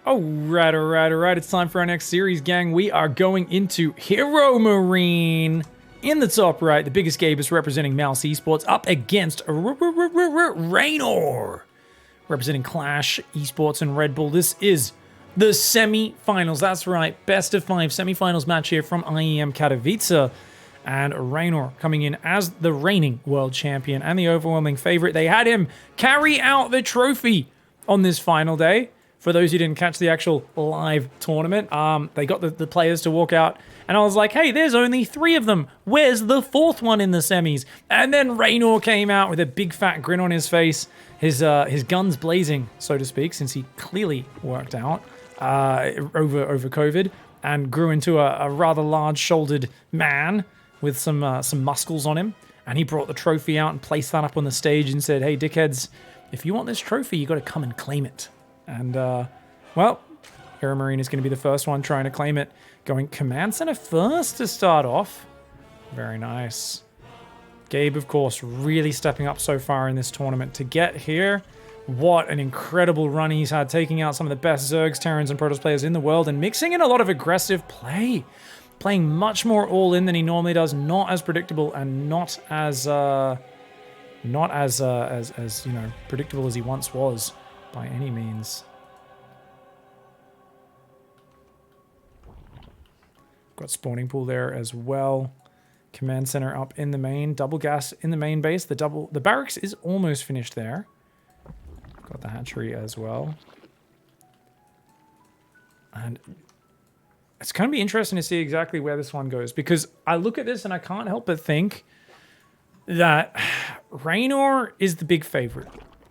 Alright. It's time for our next series, gang. We are going into HeroMarine. In the top right, the biggest Gabe is representing Mouse Esports up against Reynor, representing Clash Esports and Red Bull. This is the semi-finals. That's right, best of 5 semi-finals match here from IEM Katowice. And Reynor coming in as the reigning world champion and the overwhelming favorite. They had him carry out the trophy on this final day. For those who didn't catch the actual live tournament, they got the players to walk out. And I was like, hey, there's only 3 of them. Where's the 4th one in the semis? And then Reynor came out with a big fat grin on his face. His guns blazing, so to speak, since he clearly worked out over COVID and grew into a rather large-shouldered man with some muscles on him. And he brought the trophy out and placed that up on the stage and said, hey, dickheads, if you want this trophy, you got to come and claim it. And, well, HeroMarine is going to be the first one trying to claim it. Going Command Center first to start off. Very nice. Gabe, of course, really stepping up so far in this tournament to get here. What an incredible run he's had, taking out some of the best Zergs, Terrans, and Protoss players in the world and mixing in a lot of aggressive play. Playing much more all-in than he normally does, not as predictable and not as you know, predictable as he once was. By any means. Got spawning pool there as well. Command center up in the main. Double gas in the main base. The barracks is almost finished there. Got the hatchery as well. And it's going to be interesting to see exactly where this one goes, because I look at this and I can't help but think that Reynor is the big favorite.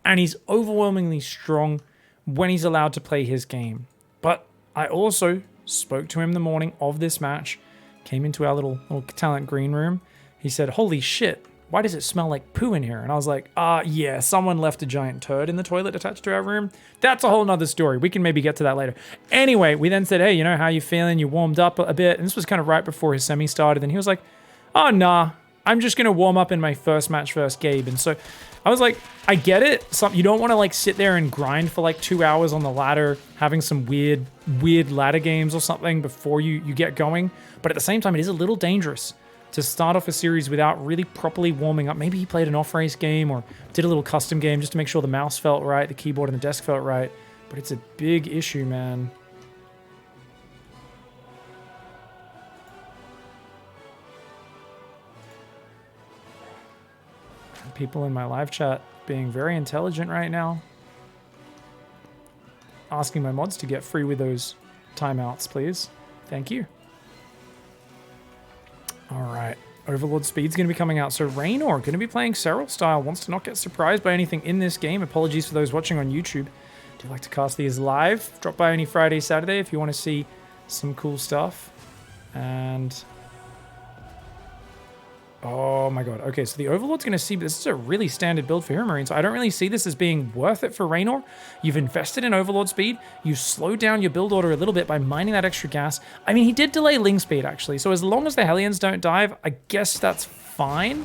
And he's overwhelmingly strong when he's allowed to play his game. But I also spoke to him the morning of this match, came into our little talent green room. He said, holy shit, why does it smell like poo in here? And I was like, yeah, someone left a giant turd in the toilet attached to our room. That's a whole nother story. We can maybe get to that later. Anyway, we then said, hey, you know, how you feeling? You warmed up a bit. And this was kind of right before his semi started. And he was like, oh, nah, I'm just going to warm up in my first match versus Gabe. And so I was like, I get it. You don't want to like sit there and grind for like 2 hours on the ladder, having some weird ladder games or something before you get going. But at the same time, it is a little dangerous to start off a series without really properly warming up. Maybe he played an off-race game or did a little custom game just to make sure the mouse felt right, the keyboard and the desk felt right. But it's a big issue, man. People in my live chat being very intelligent right now. Asking my mods to get free with those timeouts, please. Thank you. Alright. Overlord Speed's going to be coming out. So Reynor, going to be playing Serral style. Wants to not get surprised by anything in this game. Apologies for those watching on YouTube. Do like to cast these live. Drop by any Friday, Saturday if you want to see some cool stuff. And... oh my god. Okay, so the Overlord's going to see, but this is a really standard build for HeroMarine, so I don't really see this as being worth it for Reynor. You've invested in Overlord speed. You slowed down your build order a little bit by mining that extra gas. I mean, he did delay Ling speed, actually, so as long as the Hellions don't dive, I guess that's fine.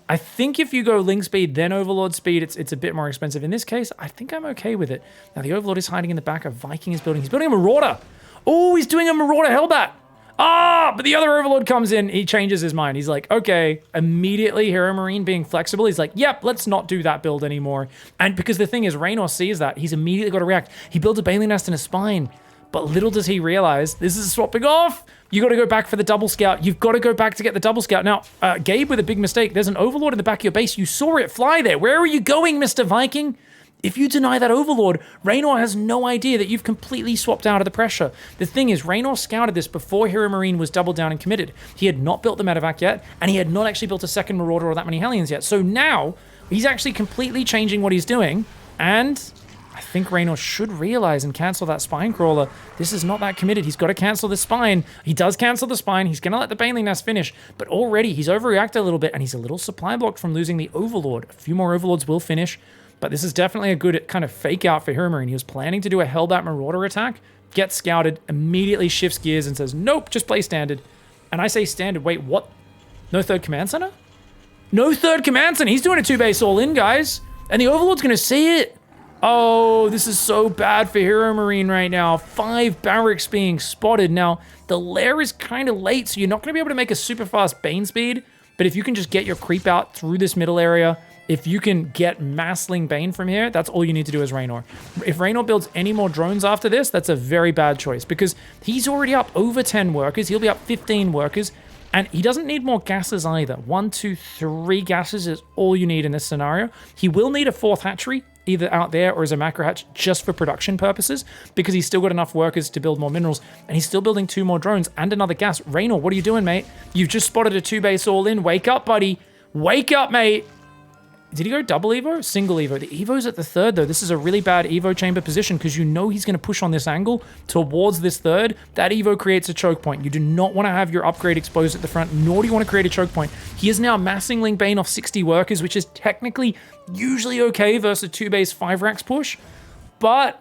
I think if you go Ling speed, then Overlord speed, it's a bit more expensive. In this case, I think I'm okay with it. Now, the Overlord is hiding in the back. A Viking is building. He's building a Marauder. Oh, he's doing a Marauder Hellbat. But the other Overlord comes in, he changes his mind. He's like, okay, immediately HeroMarine being flexible, he's like, yep, let's not do that build anymore. And because the thing is, Reynor sees that, he's immediately got to react. He builds a Bailey Nest and a Spine, but little does he realize, this is swapping off. You got to go back for the double scout. You've got to go back to get the double scout. Now, Gabe with a big mistake. There's an Overlord in the back of your base. You saw it fly there. Where are you going, Mr. Viking? If you deny that Overlord, Reynor has no idea that you've completely swapped out of the pressure. The thing is, Reynor scouted this before HeroMarine was doubled down and committed. He had not built the medevac yet, and he had not actually built a second Marauder or that many Hellions yet. So now, he's actually completely changing what he's doing, and I think Reynor should realize and cancel that Spine Crawler. This is not that committed. He's got to cancel the Spine. He does cancel the Spine. He's going to let the Bailey Nest finish, but already he's overreacted a little bit, and he's a little supply blocked from losing the Overlord. A few more Overlords will finish. But this is definitely a good kind of fake out for HeroMarine. He was planning to do a Hellbat Marauder attack, gets scouted, immediately shifts gears and says, nope, just play standard. And I say standard, wait, what? No third command center? No third command center. He's doing a 2-base all-in, guys. And the Overlord's going to see it. Oh, this is so bad for HeroMarine right now. 5 barracks being spotted. Now, the lair is kind of late, so you're not going to be able to make a super fast Bane speed. But if you can just get your creep out through this middle area, if you can get Massling Bane from here, that's all you need to do as Reynor. If Reynor builds any more drones after this, that's a very bad choice because he's already up over 10 workers. He'll be up 15 workers. And he doesn't need more gases either. 1, 2, 3 gases is all you need in this scenario. He will need a 4th hatchery, either out there or as a macro hatch just for production purposes, because he's still got enough workers to build more minerals, and he's still building 2 more drones and another gas. Reynor, what are you doing, mate? You've just spotted a 2-base all-in. Wake up, buddy. Wake up, mate. Did he go double Evo? Single Evo. The Evo's at the 3rd, though. This is a really bad Evo chamber position because you know he's going to push on this angle towards this 3rd. That Evo creates a choke point. You do not want to have your upgrade exposed at the front, nor do you want to create a choke point. He is now massing Ling Bane off 60 workers, which is technically usually okay versus a 2-base 5 racks push. But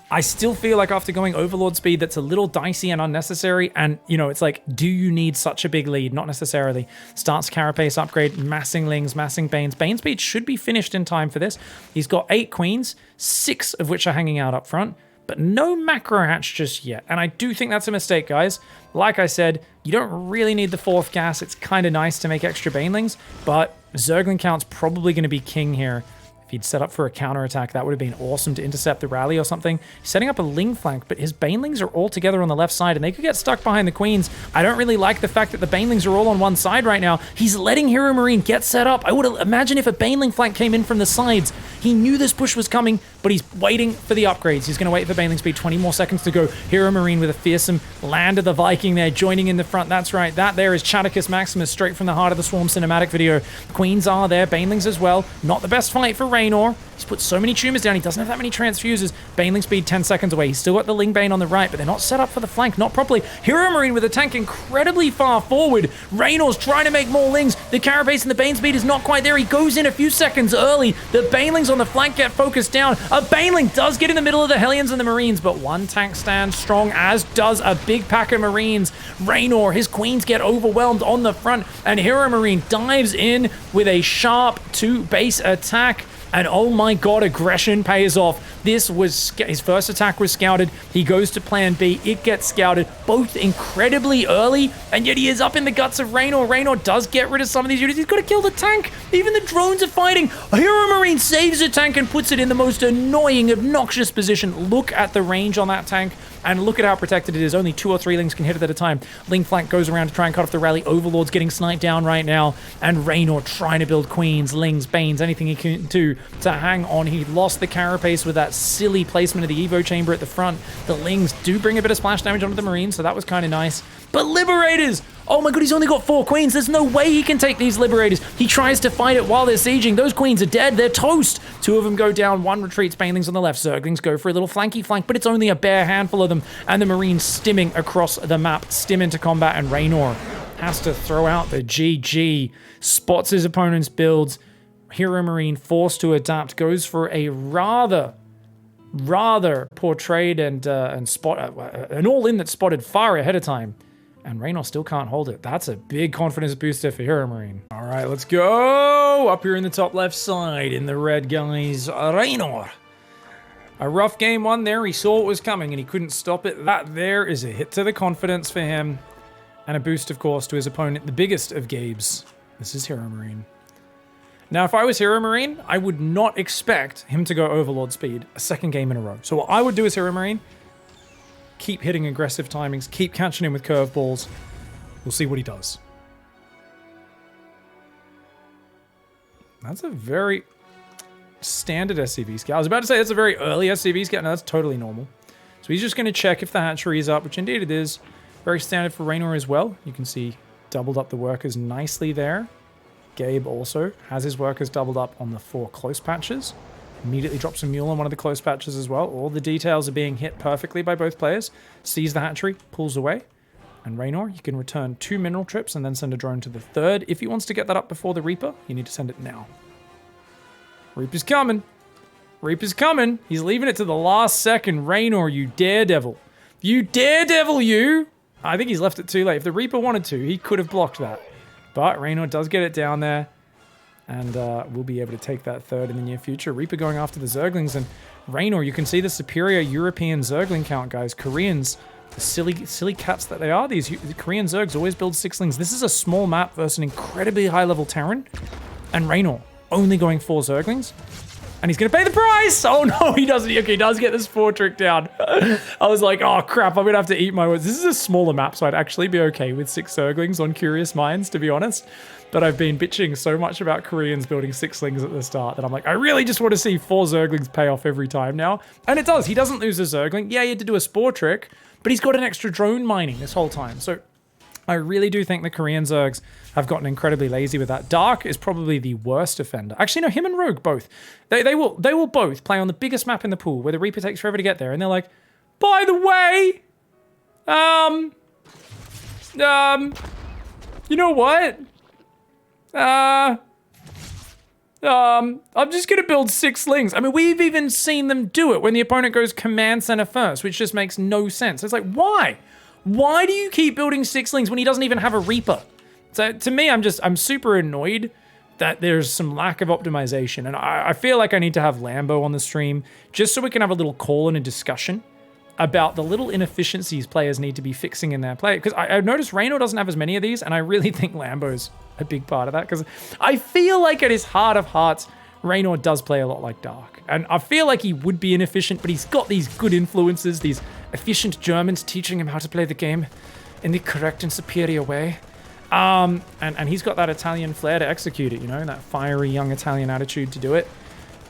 I still feel like after going Overlord speed, that's a little dicey and unnecessary. And, you know, it's like, do you need such a big lead? Not necessarily. Starts Carapace upgrade, massing Lings, massing Banes. Bane speed should be finished in time for this. He's got 8 queens, 6 of which are hanging out up front, but no macro hatch just yet. And I do think that's a mistake, guys. Like I said, you don't really need the 4th gas. It's kind of nice to make extra Banelings, but Zergling count's probably going to be king here. If he'd set up for a counterattack, that would have been awesome to intercept the rally or something. He's setting up a Ling flank, but his Banelings are all together on the left side, and they could get stuck behind the Queens. I don't really like the fact that the Banelings are all on one side right now. He's letting HeroMarine get set up. I would imagine if a Baneling flank came in from the sides. He knew this push was coming, but he's waiting for the upgrades. He's going to wait for Baneling speed. 20 more seconds to go. HeroMarine with a fearsome Land of the Viking there, joining in the front. That's right. That there is Chaticus Maximus, straight from the Heart of the Swarm cinematic video. Queens are there. Banelings as well. Not the best fight for Reynor. He's put so many tumors down. He doesn't have that many transfuses. Baneling speed 10 seconds away. He's still got the Ling Bane on the right, but they're not set up for the flank, not properly. HeroMarine with a tank incredibly far forward. Reynor's trying to make more Lings. The Carapace and the Bane speed is not quite there. He goes in a few seconds early. The Banelings on the flank get focused down. A Baneling does get in the middle of the Hellions and the Marines, but one tank stands strong, as does a big pack of Marines. Reynor, his Queens get overwhelmed on the front, and HeroMarine dives in with a sharp 2-base attack. And oh my god, aggression pays off. This was his first attack was scouted. He goes to plan B. It gets scouted, both incredibly early, and yet he is up in the guts of Reynor. Reynor does get rid of some of these units. He's got to kill the tank. Even the drones are fighting. HeroMarine saves the tank and puts it in the most annoying, obnoxious position. Look at the range on that tank. And look at how protected it is. Only 2 or 3 Lings can hit it at a time. Ling flank goes around to try and cut off the rally. Overlord's getting sniped down right now. And Reynor trying to build Queens, Lings, Banes, anything he can do to hang on. He lost the Carapace with that silly placement of the Evo chamber at the front. The Lings do bring a bit of splash damage onto the Marines, so that was kind of nice. But Liberators! Oh my god, he's only got 4 Queens. There's no way he can take these Liberators. He tries to fight it while they're sieging. Those Queens are dead. They're toast. 2 of them go down. 1 retreats. Banelings on the left. Zerglings go for a little flanky flank, but it's only a bare handful of them. And the Marines stimming across the map. Stim into combat, and Reynor has to throw out the GG. Spots his opponent's builds. HeroMarine forced to adapt. Goes for a rather poor trade and spot an all-in that spotted far ahead of time. And Reynor still can't hold it. That's a big confidence booster for HeroMarine. All right, let's go. Up here in the top left side in the red, guys. Reynor. A rough game one there. He saw what was coming and he couldn't stop it. That there is a hit to the confidence for him. And a boost, of course, to his opponent, the biggest of Gabe's. This is HeroMarine. Now, if I was HeroMarine, I would not expect him to go Overlord speed a second game in a row. So what I would do as HeroMarine, keep hitting aggressive timings, keep catching him with curveballs. We'll see what he does. That's a very standard SCV scout. I was about to say that's a very early SCV scout. No, that's totally normal. So he's just going to check if the hatchery is up, which indeed it is. Very standard for Reynor as well. You can see doubled up the workers nicely there. Gabe also has his workers doubled up on the 4 close patches. Immediately drops a mule on one of the close patches as well. All the details are being hit perfectly by both players. Sees the hatchery, pulls away. And Reynor, you can return 2 mineral trips and then send a drone to the 3rd. If he wants to get that up before the Reaper, you need to send it now. Reaper's coming. Reaper's coming. He's leaving it to the last second. Reynor, you daredevil. You daredevil, you! I think he's left it too late. If the Reaper wanted to, he could have blocked that. But Reynor does get it down there. And we'll be able to take that third in the near future. Reaper going after the Zerglings, and Reynor, you can see the superior European Zergling count, guys. Koreans, the silly cats that they are, the Korean Zergs always build sixlings. This is a small map versus an incredibly high-level Terran, and Reynor only going 4 Zerglings. And he's going to pay the price! Oh no, he doesn't. Okay, he does get the spore trick down. I was like, oh crap, I'm going to have to eat my words. This is a smaller map, so I'd actually be okay with 6 Zerglings on Curious Minds, to be honest. But I've been bitching so much about Koreans building sixlings at the start that I'm like, I really just want to see 4 Zerglings pay off every time now. And it does. He doesn't lose a Zergling. Yeah, he had to do a spore trick, but he's got an extra drone mining this whole time. So I really do think the Korean Zergs have gotten incredibly lazy with that. Dark is probably the worst offender. Actually, no, him and Rogue both. They will both play on the biggest map in the pool where the Reaper takes forever to get there. And they're like, by the way, you know what? I'm just going to build 6 slings. I mean, we've even seen them do it when the opponent goes command center first, which just makes no sense. It's like, why? Why do you keep building 6 slings when he doesn't even have a Reaper? So to me, I'm super annoyed that there's some lack of optimization. And I feel like I need to have Lambo on the stream just so we can have a little call and a discussion about the little inefficiencies players need to be fixing in their play. Because I've noticed Reynor doesn't have as many of these, and I really think Lambo's a big part of that. Because I feel like at his heart of hearts, Reynor does play a lot like Dark. And I feel like he would be inefficient, but he's got these good influences, these efficient Germans teaching him how to play the game in the correct and superior way. And he's got that Italian flair to execute it, you know, that fiery young Italian attitude to do it.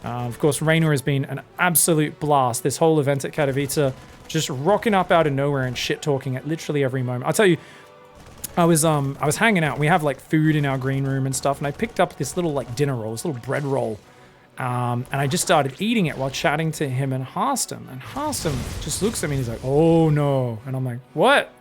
Of course, Reynor has been an absolute blast this whole event at Katowice, just rocking up out of nowhere and shit-talking at literally every moment. I'll tell you, I was hanging out. We have, like, food in our green room and stuff, and I picked up this little, like, dinner roll, this little bread roll, and I just started eating it while chatting to him and Harston. And Harston just looks at me and he's like, oh, no. And I'm like, what?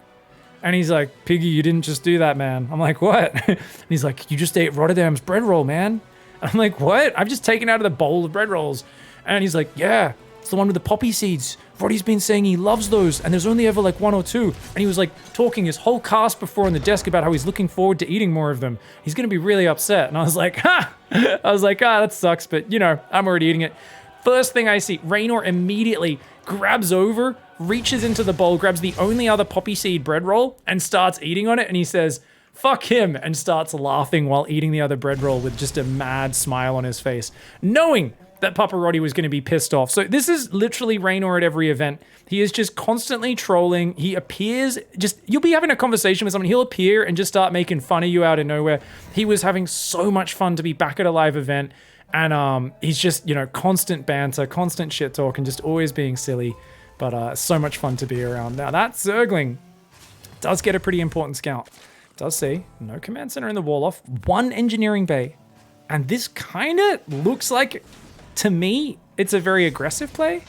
And he's like, Piggy, you didn't just do that, man. I'm like, what? And he's like, you just ate Rotterdam's bread roll, man. And I'm like, what? I've just taken out of the bowl of bread rolls. And he's like, yeah, it's the one with the poppy seeds. Roddy's been saying he loves those, and there's only ever like 1 or 2. And he was like talking his whole cast before on the desk about how he's looking forward to eating more of them. He's going to be really upset. And I was like, ha! I was like, that sucks, but you know, I'm already eating it. First thing I see, Reynor immediately grabs over, reaches into the bowl, grabs the only other poppy seed bread roll, and starts eating on it. And he says, fuck him, and starts laughing while eating the other bread roll with just a mad smile on his face, knowing that Papa Roddy was going to be pissed off. So this is literally Reynor at every event. He is just constantly trolling. He appears, you'll be having a conversation with someone, he'll appear and just start making fun of you out of nowhere. He was having so much fun to be back at a live event, and he's just, you know, constant banter, constant shit talk, and just always being silly, but so much fun to be around. Now that Zergling does get a pretty important scout. Does see no command center in the wall off, 1 engineering bay, and this kind of looks like, to me, it's a very aggressive play.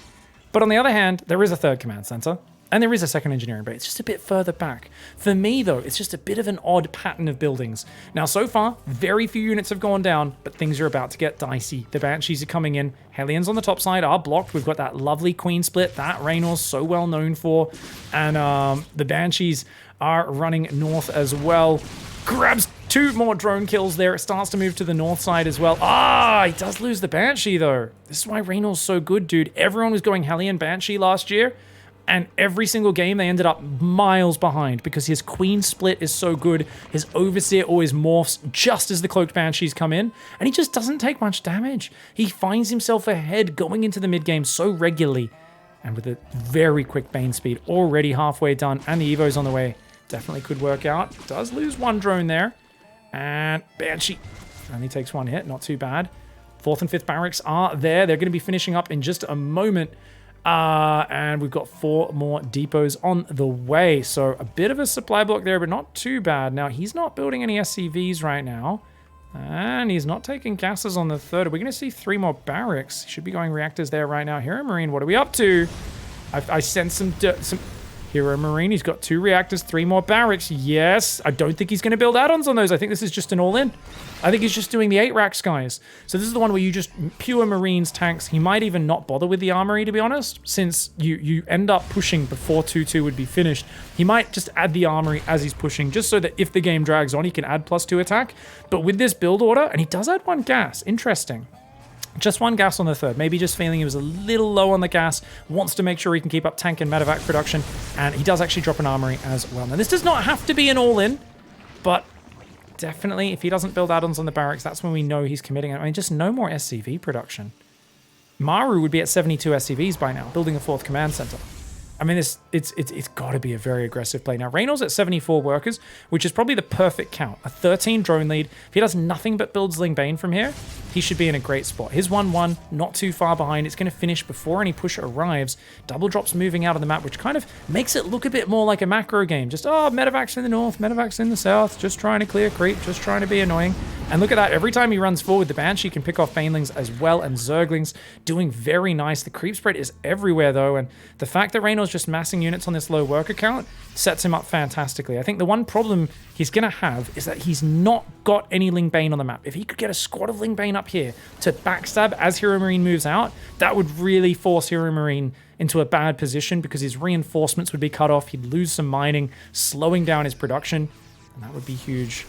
But on the other hand, there is a 3rd command center, and there is a 2nd engineering bay. It's just a bit further back. For me, though, it's just a bit of an odd pattern of buildings. Now, so far, very few units have gone down, but things are about to get dicey. The Banshees are coming in. Hellions on the top side are blocked. We've got that lovely queen split that Reynor's so well known for. And the Banshees are running north as well. Grabs 2 more drone kills there. It starts to move to the north side as well. He does lose the Banshee, though. This is why Reynor's so good, dude. Everyone was going Hellion Banshee last year, and every single game they ended up miles behind because his queen split is so good. His Overseer always morphs just as the Cloaked Banshees come in, and he just doesn't take much damage. He finds himself ahead going into the mid-game so regularly, and with a very quick Bane speed already halfway done, and the Evo's on the way. Definitely could work out. Does lose 1 drone there. And Banshee only takes 1 hit. Not too bad. 4th and 5th barracks are there. They're going to be finishing up in just a moment. And we've got 4 more depots on the way. So a bit of a supply block there, but not too bad. Now, he's not building any SCVs right now. And he's not taking gases on the 3rd. We're going to see 3 more barracks. Should be going reactors there right now. HeroMarine, what are we up to? I sense some HeroMarine, he's got 2 reactors, 3 more barracks. Yes, I don't think he's going to build add-ons on those. I think this is just an all-in. I think he's just doing the 8 racks, guys. So this is the one where you just pure Marines, tanks. He might even not bother with the armory, to be honest, since you end up pushing before 2-2 would be finished. He might just add the armory as he's pushing, just so that if the game drags on, he can add +2 attack. But with this build order, and he does add 1 gas. Interesting. Just 1 gas on the 3rd. Maybe just feeling he was a little low on the gas. Wants to make sure he can keep up tank and medevac production. And he does actually drop an armory as well. Now, this does not have to be an all-in, but definitely, if he doesn't build add-ons on the barracks, that's when we know he's committing. I mean, just no more SCV production. Maru would be at 72 SCVs by now, building a 4th command center. I mean, it's got to be a very aggressive play. Now, Reynor's at 74 workers, which is probably the perfect count. A 13 drone lead. If he does nothing but builds Ling Bane from here, he should be in a great spot. His 1-1, not too far behind. It's going to finish before any push arrives. Double drops moving out of the map, which kind of makes it look a bit more like a macro game. Just, oh, medevacs in the north, medevacs in the south, just trying to clear creep, just trying to be annoying. And look at that. Every time he runs forward, the Banshee can pick off Banelings as well, and Zerglings doing very nice. The creep spread is everywhere, though, and the fact that Reynor's just massing units on this low worker count sets him up fantastically. I think the one problem he's going to have is that he's not got any Ling Bane on the map. If he could get a squad of Ling Bane up here to backstab as HeroMarine moves out, that would really force HeroMarine into a bad position because his reinforcements would be cut off. He'd lose some mining, slowing down his production, and that would be huge.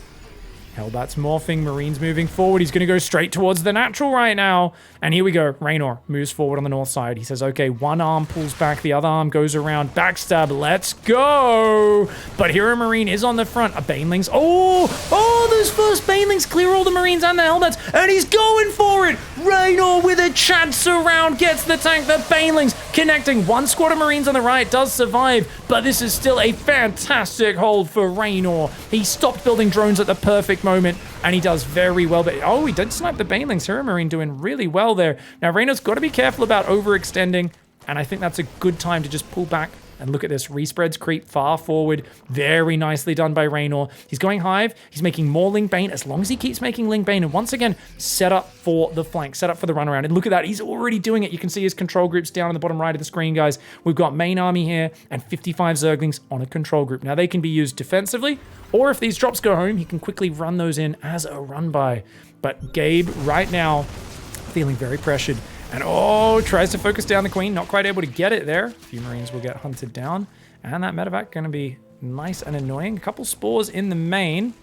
Hellbat's morphing, Marine's moving forward. He's going to go straight towards the natural right now. And here we go. Reynor moves forward on the north side. He says, okay, one arm pulls back, the other arm goes around. Backstab, let's go! But HeroMarine is on the front. A Banelings. Oh, those first Banelings clear all the Marines and the Hellbats. And he's going for it! Reynor with a chance around gets the tank. The Banelings connecting. 1 squad of Marines on the right does survive. But this is still a fantastic hold for Reynor. He stopped building drones at the perfect moment, and he does very well. But oh, he did snipe the Banelings. HeroMarine doing really well there. Now, Reynor's got to be careful about overextending, and I think that's a good time to just pull back. And look at this, respreads creep far forward. Very nicely done by Reynor. He's going Hive. He's making more Ling Bane as long as he keeps making Ling Bane. And once again, set up for the flank, set up for the runaround. And look at that, he's already doing it. You can see his control groups down on the bottom right of the screen, guys. We've got main army here and 55 Zerglings on a control group. Now, they can be used defensively, or if these drops go home, he can quickly run those in as a run by. But Gabe, right now, feeling very pressured. And oh, tries to focus down the Queen. Not quite able to get it there. A few Marines will get hunted down. And that medevac going to be nice and annoying. A couple spores in the main.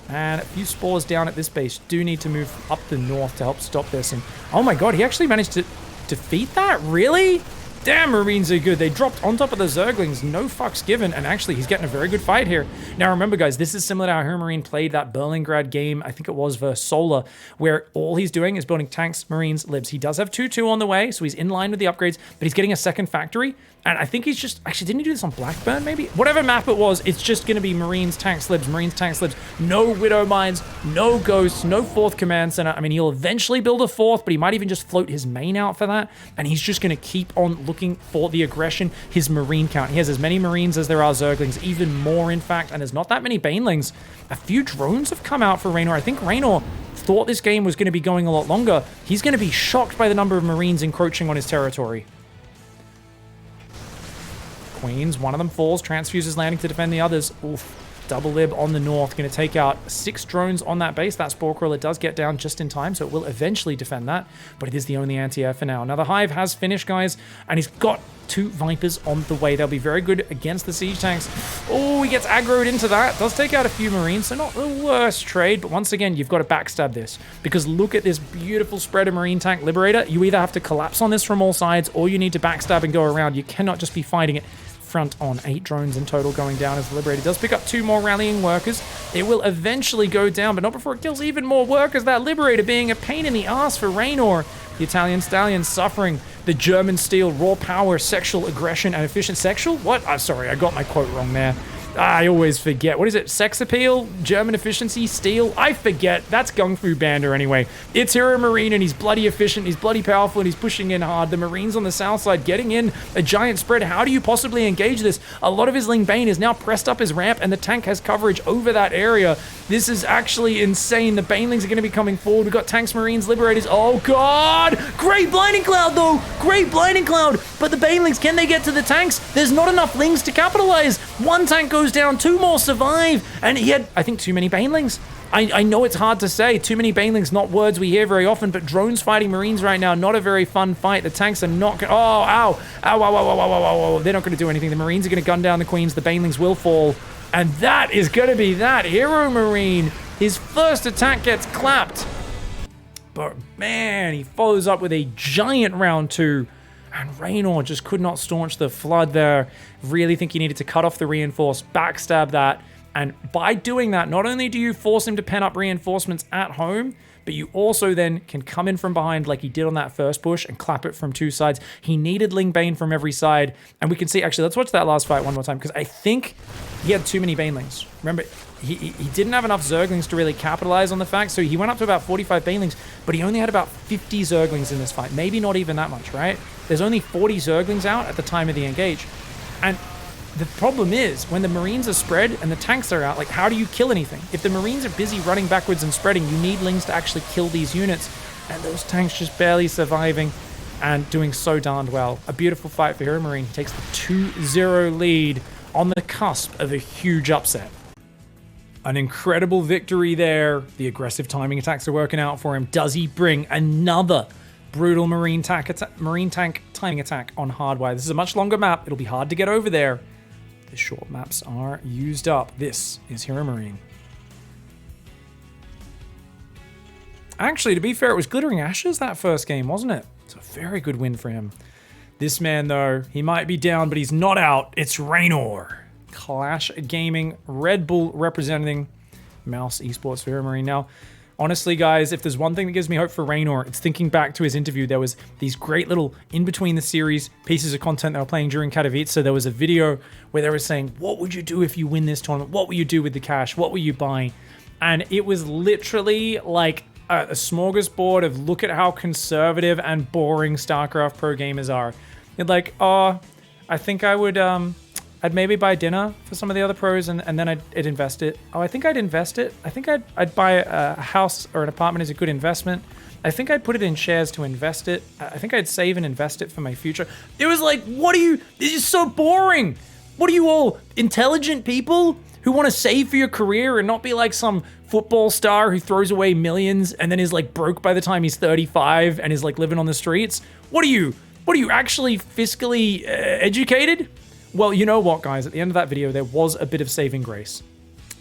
And a few spores down at this base. Do need to move up the north to help stop this. And oh my god, he actually managed to defeat that? Really? Damn, Marines are good. They dropped on top of the Zerglings. No fucks given. And actually, he's getting a very good fight here. Now, remember, guys, this is similar to how HeroMarine played that Berlingrad game. I think it was versus Solar, where all he's doing is building tanks, Marines, libs. He does have 2-2 on the way, so he's in line with the upgrades, but he's getting a second factory. And I think he's just... Actually, didn't he do this on Blackburn, maybe? Whatever map it was, it's just going to be Marines, tanks, libs, Marines, tanks, libs. No Widow Mines, no Ghosts, no 4th Command Center. I mean, he'll eventually build a 4th, but he might even just float his main out for that. And he's just going to keep on looking for the aggression. His Marine count. He has as many Marines as there are Zerglings, even more, in fact. And there's not that many Banelings. A few drones have come out for Reynor. I think Reynor thought this game was going to be going a lot longer. He's going to be shocked by the number of Marines encroaching on his territory. Queens, one of them falls, transfuses landing to defend the others. Oof. Double lib on the north, going to take out 6 drones on that base. That Spore Crawler does get down just in time, so it will eventually defend that, but it is the only anti-air for now. Now, the Hive has finished, guys, and he's got 2 Vipers on the way. They'll be very good against the siege tanks. Oh, he gets aggroed into that. Does take out a few Marines, so not the worst trade, but once again, you've got to backstab this, because look at this beautiful spread of Marine tank Liberator. You either have to collapse on this from all sides, or you need to backstab and go around. You cannot just be fighting it front on. 8 drones in total going down as the Liberator does pick up 2 more rallying workers. It will eventually go down, but not before it kills even more workers. That Liberator being a pain in the ass for Reynor. The Italian Stallion suffering the German steel, raw power, sexual aggression, and efficient sexual? What? I'm sorry, I got my quote wrong there. I always forget. What is it? Sex appeal? German efficiency? Steel? I forget. That's Gung Fu Bander anyway. It's HeroMarine, and he's bloody efficient, he's bloody powerful, and he's pushing in hard. The Marines on the south side getting in a giant spread. How do you possibly engage this? A lot of his Ling Bane is now pressed up his ramp, and the tank has coverage over that area. This is actually insane. The Banelings are going to be coming forward. We've got tanks, Marines, Liberators. Oh, God! Great Blinding Cloud, though! Great Blinding Cloud! But the banelings, can they get to the tanks? There's not enough lings to capitalize. One tank goes down, 2 more survive. And he had, I think, too many banelings. I know it's hard to say. Too many banelings, not words we hear very often, but drones fighting Marines right now, not a very fun fight. The tanks are not going to... Oh, ow. Ow, ow, ow, ow, ow, ow, ow. They're not going to do anything. The Marines are going to gun down the Queens. The banelings will fall. And that is going to be that. HeroMarine, his first attack gets clapped. But man, he follows up with a giant round 2. And Reynor just could not staunch the flood there. Really think he needed to cut off the reinforce, backstab that. And by doing that, not only do you force him to pen up reinforcements at home, but you also then can come in from behind like he did on that first push and clap it from 2 sides. He needed Ling Bane from every side. And we can see, actually, let's watch that last fight one more time, because I think he had too many Banelings. Remember, he didn't have enough Zerglings to really capitalize on the fact, so he went up to about 45 Banelings, but he only had about 50 Zerglings in this fight. Maybe not even that much, right? There's only 40 Zerglings out at the time of the engage. And the problem is, when the Marines are spread and the tanks are out, like, how do you kill anything? If the Marines are busy running backwards and spreading, you need Lings to actually kill these units. And those tanks just barely surviving and doing so darned well. A beautiful fight for HeroMarine. He takes the 2-0 lead on the cusp of a huge upset. An incredible victory there. The aggressive timing attacks are working out for him. Does he bring another brutal Marine tank timing attack on Hardwire? This is a much longer map. It'll be hard to get over there. The short maps are used up. This is HeroMarine. Actually, to be fair, it was Glittering Ashes that first game, wasn't it? It's a very good win for him. This man, though, he might be down, but he's not out. It's Reynor. Clash Gaming, Red Bull representing Mouse Esports for HeroMarine. Now, honestly, guys, if there's one thing that gives me hope for Reynor, it's thinking back to his interview. There was these great little in-between-the-series pieces of content they were playing during Katowice. So there was a video where they were saying, what would you do if you win this tournament? What will you do with the cash? What will you buy? And it was literally like a smorgasbord of look at how conservative and boring StarCraft pro gamers are. You're like, oh, I think I would... I'd maybe buy dinner for some of the other pros, and then I'd invest it. Oh, I think I'd invest it. I think I'd buy a house or an apartment as a good investment. I think I'd put it in shares to invest it. I think I'd save and invest it for my future. It was like, what are you... This is so boring. What are you all, intelligent people who want to save for your career and not be like some football star who throws away millions and then is like broke by the time he's 35 and is like living on the streets? What are you actually fiscally educated? Well, you know what, guys? At the end of that video, there was a bit of saving grace.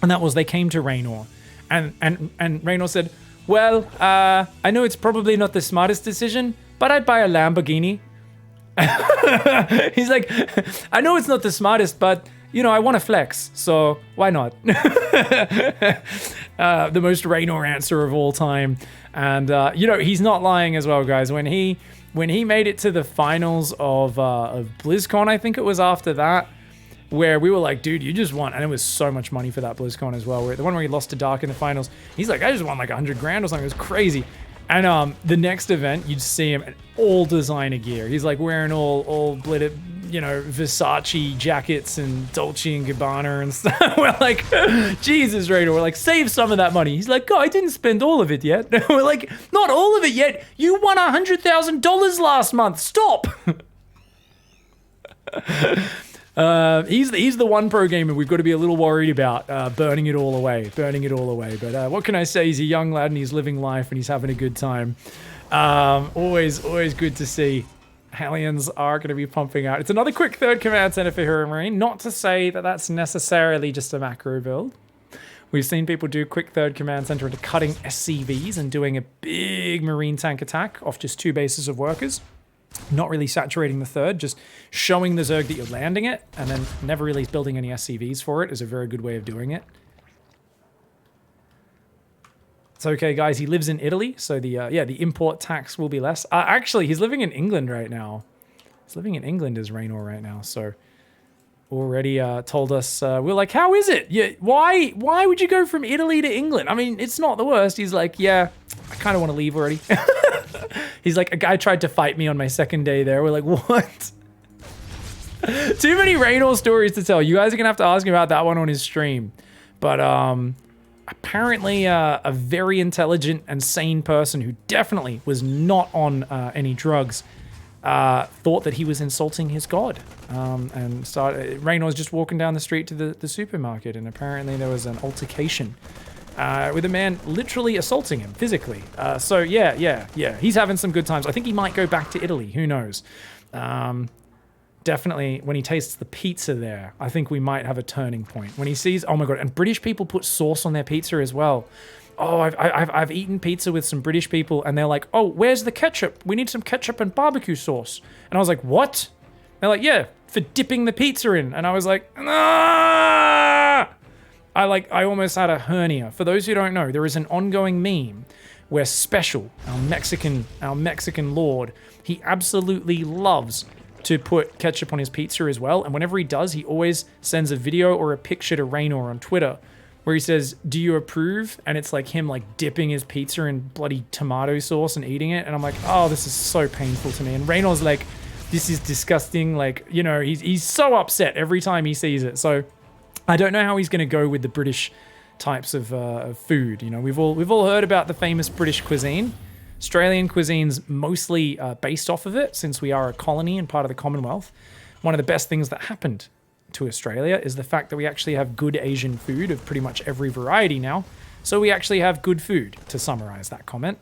And that was they came to Reynor. And Reynor said, well, I know it's probably not the smartest decision, but I'd buy a Lamborghini. He's like, I know it's not the smartest, but, you know, I want to flex, so why not? The most Reynor answer of all time. And, you know, he's not lying as well, guys. When he made it to the finals of BlizzCon, I think it was after that, where we were like, dude, you just won. And it was so much money for that BlizzCon as well. The one where he lost to Dark in the finals. He's like, I just won like 100 grand or something. It was crazy. And the next event, you'd see him in all designer gear. He's like wearing all glittered, you know, Versace jackets and Dolce & Gabbana and stuff. We're like, Jesus, Reynor. We're like, save some of that money. He's like, oh, I didn't spend all of it yet. We're like, not all of it yet. You won $100,000 last month. Stop. He's the one pro gamer we've got to be a little worried about burning it all away. But what can I say? He's a young lad and he's living life and he's having a good time. Always good to see. Hellions are going to be pumping out. It's another quick third command center for HeroMarine. Not to say that that's necessarily just a macro build. We've seen people do quick third command center into cutting SCVs and doing a big Marine tank attack off just 2 bases of workers. Not really saturating the third, just showing the Zerg that you're landing it, and then never really building any SCVs for it is a very good way of doing it. It's okay, guys. He lives in Italy, so the import tax will be less. Actually, he's living in England right now. He's living in England as Reynor right now, so already told us, we're like, how is it? Yeah, why would you go from Italy to England? I mean, it's not the worst. He's like, yeah, I kind of want to leave already. He's like, a guy tried to fight me on my second day there. We're like, what? Too many Reynor stories to tell. You guys are going to have to ask him about that one on his stream. But apparently a very intelligent and sane person who definitely was not on any drugs thought that he was insulting his god. And Reynor's just walking down the street to the supermarket, and apparently there was an altercation with a man literally assaulting him physically. So yeah, he's having some good times. I think he might go back to Italy. Who knows? Definitely, when he tastes the pizza there, I think we might have a turning point. When he sees, oh my god, and British people put sauce on their pizza as well. Oh, I've eaten pizza with some British people, and they're like, oh, where's the ketchup? We need some ketchup and barbecue sauce. And I was like, what? They're like, yeah, for dipping the pizza in. And I was like, ah! I almost had a hernia. For those who don't know, there is an ongoing meme where Special, our Mexican lord, he absolutely loves to put ketchup on his pizza as well. And whenever he does, he always sends a video or a picture to Reynor on Twitter where he says, do you approve? And it's like him like dipping his pizza in bloody tomato sauce and eating it. And I'm like, oh, this is so painful to me. And Reynor's like, this is disgusting. Like, you know, he's so upset every time he sees it. So I don't know how he's going to go with the British types of food. You know, we've all heard about the famous British cuisine. Australian cuisine's mostly based off of it, since we are a colony and part of the Commonwealth. One of the best things that happened to Australia is the fact that we actually have good Asian food of pretty much every variety now. So we actually have good food, to summarize that comment.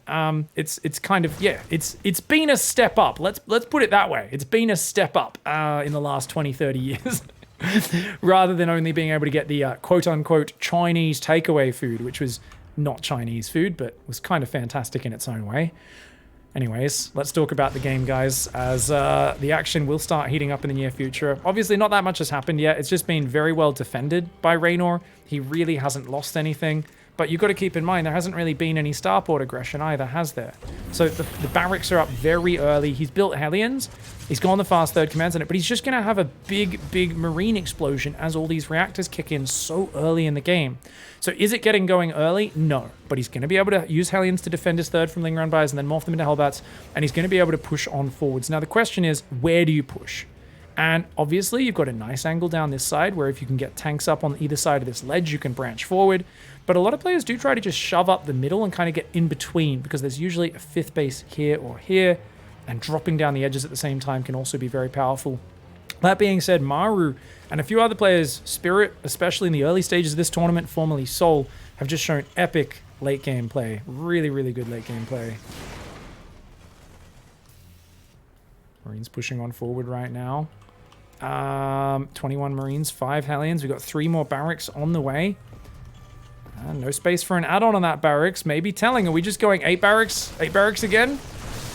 It's kind of, yeah, it's been a step up. Let's put it that way. It's been a step up in the last 20, 30 years. Rather than only being able to get the quote-unquote Chinese takeaway food, which was not Chinese food, but was kind of fantastic in its own way. Anyways, let's talk about the game, guys, as the action will start heating up in the near future. Obviously, not that much has happened yet. It's just been very well defended by Reynor. He really hasn't lost anything. But you've got to keep in mind, there hasn't really been any starport aggression either, has there? So the barracks are up very early. He's built Hellions. He's gone the fast third commands on it, but he's just going to have a big Marine explosion as all these reactors kick in so early in the game. So is it getting going early? No. But he's going to be able to use Hellions to defend his third from Ling Runbys and then morph them into Hellbats, and he's going to be able to push on forwards. Now the question is, where do you push? And obviously, you've got a nice angle down this side where if you can get tanks up on either side of this ledge, you can branch forward. But a lot of players do try to just shove up the middle and kind of get in between, because there's usually a fifth base here or here, and dropping down the edges at the same time can also be very powerful. That being said, Maru and a few other players, Spirit, especially in the early stages of this tournament, formerly Soul, have just shown epic late game play. Really good late game play. Marines pushing on forward right now. 21 Marines, 5 Hellions. We've got 3 more barracks on the way. No space for an add-on on that barracks. Maybe telling. Are we just going 8 barracks? 8 barracks again?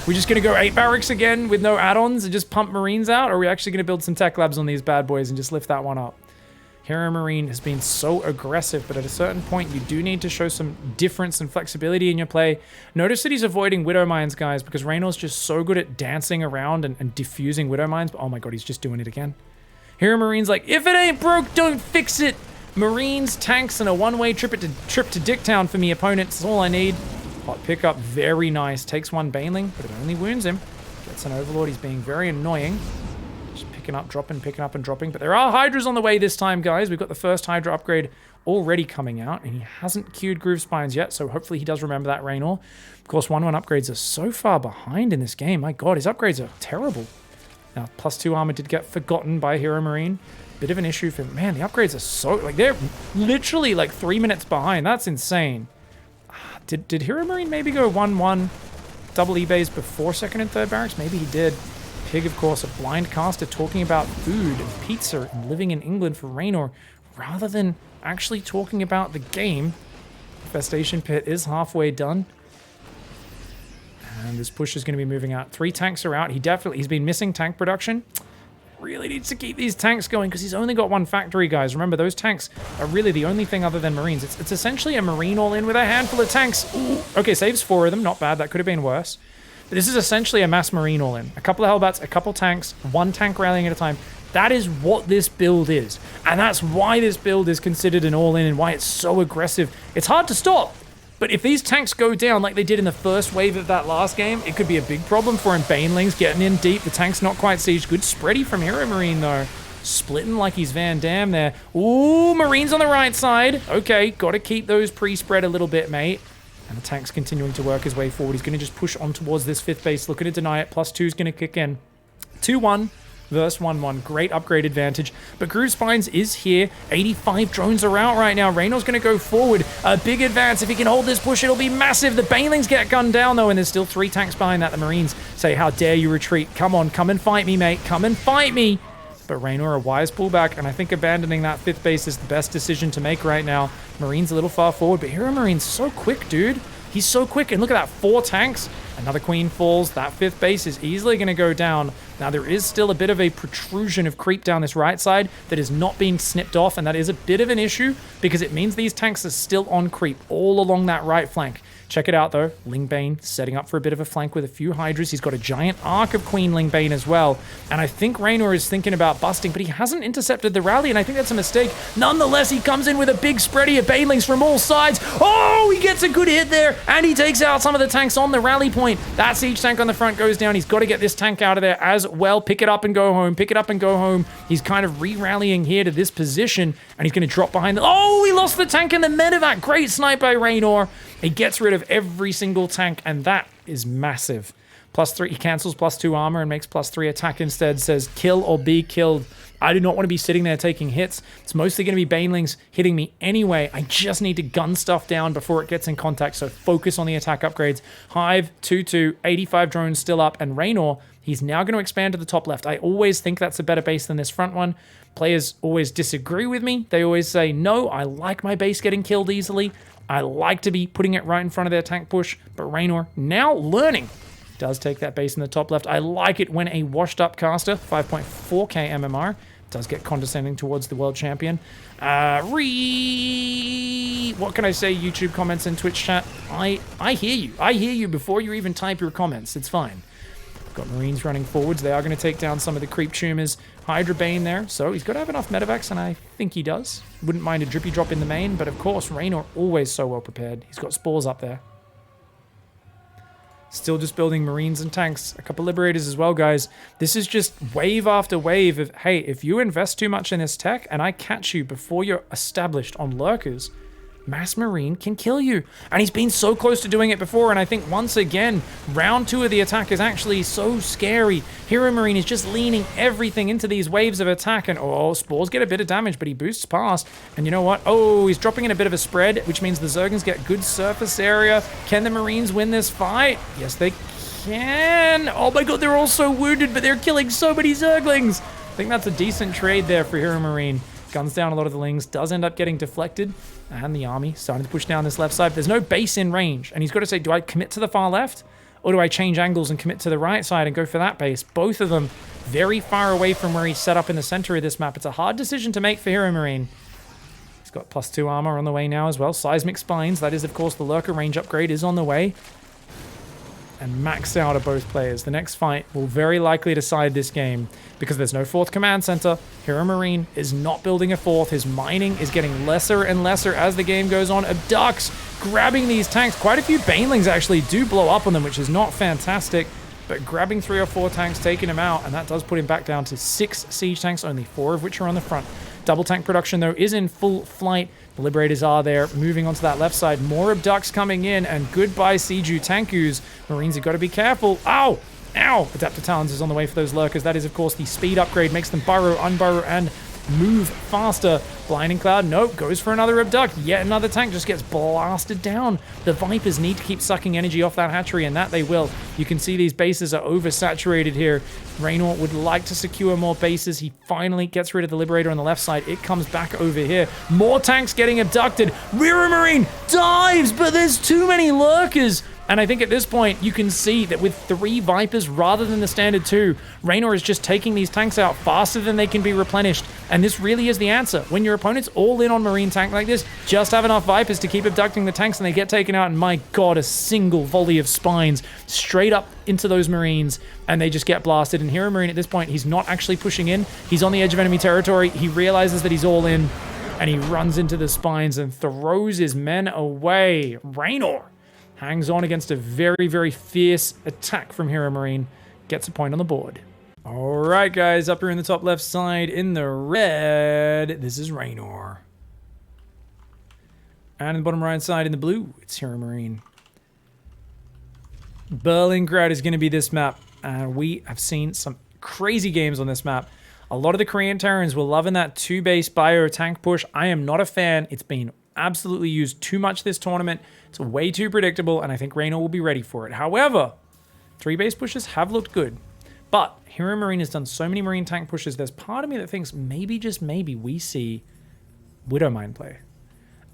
We're just going to go 8 barracks again with no add-ons and just pump Marines out? Or are we actually going to build some tech labs on these bad boys and just lift that one up? HeroMarine has been so aggressive, but at a certain point, you do need to show some difference and flexibility in your play. Notice that he's avoiding Widow Mines, guys, because Reynor's just so good at dancing around and diffusing Widow Mines. But oh my god, he's just doing it again. HeroMarine's like, if it ain't broke, don't fix it. Marines, tanks, and a one-way trip to Dicktown for me opponents. That's all I need. Hot pickup, very nice. Takes one Baneling, but it only wounds him. Gets an Overlord. He's being very annoying. Just picking up, dropping, picking up, and dropping. But there are Hydras on the way this time, guys. We've got the first Hydra upgrade already coming out, and he hasn't queued Groove Spines yet, so hopefully he does remember that, Reynor. Of course, 1-1 upgrades are so far behind in this game. My god, his upgrades are terrible. Now, +2 armor did get forgotten by HeroMarine. Bit of an issue for... Man, the upgrades are so... Like, they're literally, like, 3 minutes behind. That's insane. Did HeroMarine maybe go 1-1 double eBays before second and third barracks? Maybe he did. Pig, of course, a blind caster talking about food and pizza and living in England for Reynor, rather than actually talking about the game. Infestation Pit is halfway done. And this push is going to be moving out. 3 tanks are out. He's been missing tank production. Really needs to keep these tanks going because he's only got 1 factory, guys. Remember, those tanks are really the only thing other than Marines. It's essentially a Marine all-in with a handful of tanks. Ooh. Okay, saves 4 of them. Not bad. That could have been worse. But this is essentially a mass Marine all-in. A couple of Hellbats, a couple tanks, 1 tank rallying at a time. That is what this build is. And that's why this build is considered an all-in and why it's so aggressive. It's hard to stop. But if these tanks go down like they did in the first wave of that last game, it could be a big problem for him. Banelings getting in deep. The tank's not quite sieged. Good spready from HeroMarine, though. Splitting like he's Van Damme there. Ooh, Marines on the right side. Okay, got to keep those pre-spread a little bit, mate. And the tank's continuing to work his way forward. He's going to just push on towards this 5th base, looking to deny it. +2's going to kick in. 2-1 versus 1-1. Great upgrade advantage. But Groove Spines is here. 85 drones are out right now. Reynor's going to go forward. A big advance. If he can hold this push, it'll be massive. The Banelings get gunned down, though, and there's still 3 tanks behind that. The Marines say, how dare you retreat? Come on, come and fight me, mate. Come and fight me. But Reynor, a wise pullback, and I think abandoning that 5th base is the best decision to make right now. Marine's a little far forward, but HeroMarine's so quick, dude. He's so quick, and look at that, 4 tanks. Another queen falls. That 5th base is easily going to go down. Now, there is still a bit of a protrusion of creep down this right side that is not being snipped off, and that is a bit of an issue because it means these tanks are still on creep all along that right flank. Check it out, though. Lingbane setting up for a bit of a flank with a few Hydras. He's got a giant arc of Queen Lingbane as well. And I think Reynor is thinking about busting, but he hasn't intercepted the rally, and I think that's a mistake. Nonetheless, he comes in with a big spready of Banelings from all sides. Oh, he gets a good hit there, and he takes out some of the tanks on the rally point. That siege tank on the front goes down. He's got to get this tank out of there as well. Pick it up and go home. Pick it up and go home. He's kind of re-rallying here to this position, and he's going to drop behind the... Oh, he lost the tank in the medevac. Great snipe by Reynor. He gets rid of every single tank, and that is massive. +3, he cancels +2 armor and makes +3 attack instead. Says, kill or be killed. I do not want to be sitting there taking hits. It's mostly going to be Banelings hitting me anyway. I just need to gun stuff down before it gets in contact, so focus on the attack upgrades. Hive, 2-2, 85 drones still up, and Reynor, he's now going to expand to the top left. I always think that's a better base than this front one. Players always disagree with me. They always say, no, I like my base getting killed easily. I like to be putting it right in front of their tank push, but Reynor, now learning, does take that base in the top left. I like it when a washed-up caster, 5.4k MMR, does get condescending towards the world champion. What can I say, YouTube comments and Twitch chat? I hear you. I hear you before you even type your comments. It's fine. Got Marines running forwards. They are going to take down some of the creep tumors. Hydra Bane there, so he's got to have enough medevacs, and I think he does. Wouldn't mind a drippy drop in the main, but of course, Reynor always so well prepared. He's got spores up there. Still just building Marines and tanks. A couple Liberators as well, guys. This is just wave after wave of, hey, if you invest too much in this tech, and I catch you before you're established on Lurkers, Mass Marine can kill you. And he's been so close to doing it before, and I think once again, round 2 of the attack is actually so scary. HeroMarine is just leaning everything into these waves of attack, and oh, Spores get a bit of damage, but he boosts past. And you know what? Oh, he's dropping in a bit of a spread, which means the Zergans get good surface area. Can the Marines win this fight? Yes, they can. Oh my god, they're all so wounded, but they're killing so many Zerglings. I think that's a decent trade there for HeroMarine. Guns down a lot of the Lings, does end up getting deflected, and the army starting to push down this left side. There's no base in range, and he's got to say, do I commit to the far left, or do I change angles and commit to the right side and go for that base? Both of them very far away from where he's set up in the center of this map. It's a hard decision to make for HeroMarine. He's got +2 armor on the way now as well. Seismic Spines, that is, of course, the Lurker range upgrade is on the way. And max out of both players. The next fight will very likely decide this game because there's no 4th command center. HeroMarine is not building a 4th. His mining is getting lesser and lesser as the game goes on. Abducts grabbing these tanks. Quite a few Banelings actually do blow up on them, which is not fantastic. But grabbing 3 or 4 tanks, taking him out, and that does put him back down to 6 siege tanks, only 4 of which are on the front. Double tank production, though, is in full flight. The Liberators are there, moving onto that left side. More Abducts coming in, and goodbye Seiju Tankus. Marines have got to be careful. Ow! Ow! Adaptive Talons is on the way for those Lurkers. That is, of course, the speed upgrade. Makes them burrow, unburrow, and move faster. Blinding Cloud, nope, goes for another Abduct. Yet another tank just gets blasted down. The Vipers need to keep sucking energy off that hatchery, and that they will. You can see these bases are oversaturated here. Reynor would like to secure more bases. He finally gets rid of the Liberator on the left side. It comes back over here. More tanks getting abducted. HeroMarine dives, but there's too many Lurkers. And I think at this point, you can see that with 3 Vipers rather than the standard 2, Reynor is just taking these tanks out faster than they can be replenished. And this really is the answer. When your opponent's all in on Marine tank like this, just have enough Vipers to keep abducting the tanks and they get taken out. And my god, a single volley of spines straight up into those Marines and they just get blasted. And HeroMarine at this point, he's not actually pushing in. He's on the edge of enemy territory. He realizes that he's all in and he runs into the spines and throws his men away. Reynor hangs on against a very, very fierce attack from HeroMarine. Gets a point on the board. All right, guys, up here in the top left side in the red, this is Reynor. And in the bottom right side in the blue, it's HeroMarine. Berlingrad is going to be this map. And we have seen some crazy games on this map. A lot of the Korean Terrans were loving that 2-base bio tank push. I am not a fan. It's been absolutely used too much this tournament. It's way too predictable, and I think Reynor will be ready for it. However, 3-base pushes have looked good. But HeroMarine has done so many Marine tank pushes, there's part of me that thinks maybe, just maybe, we see Widowmine play.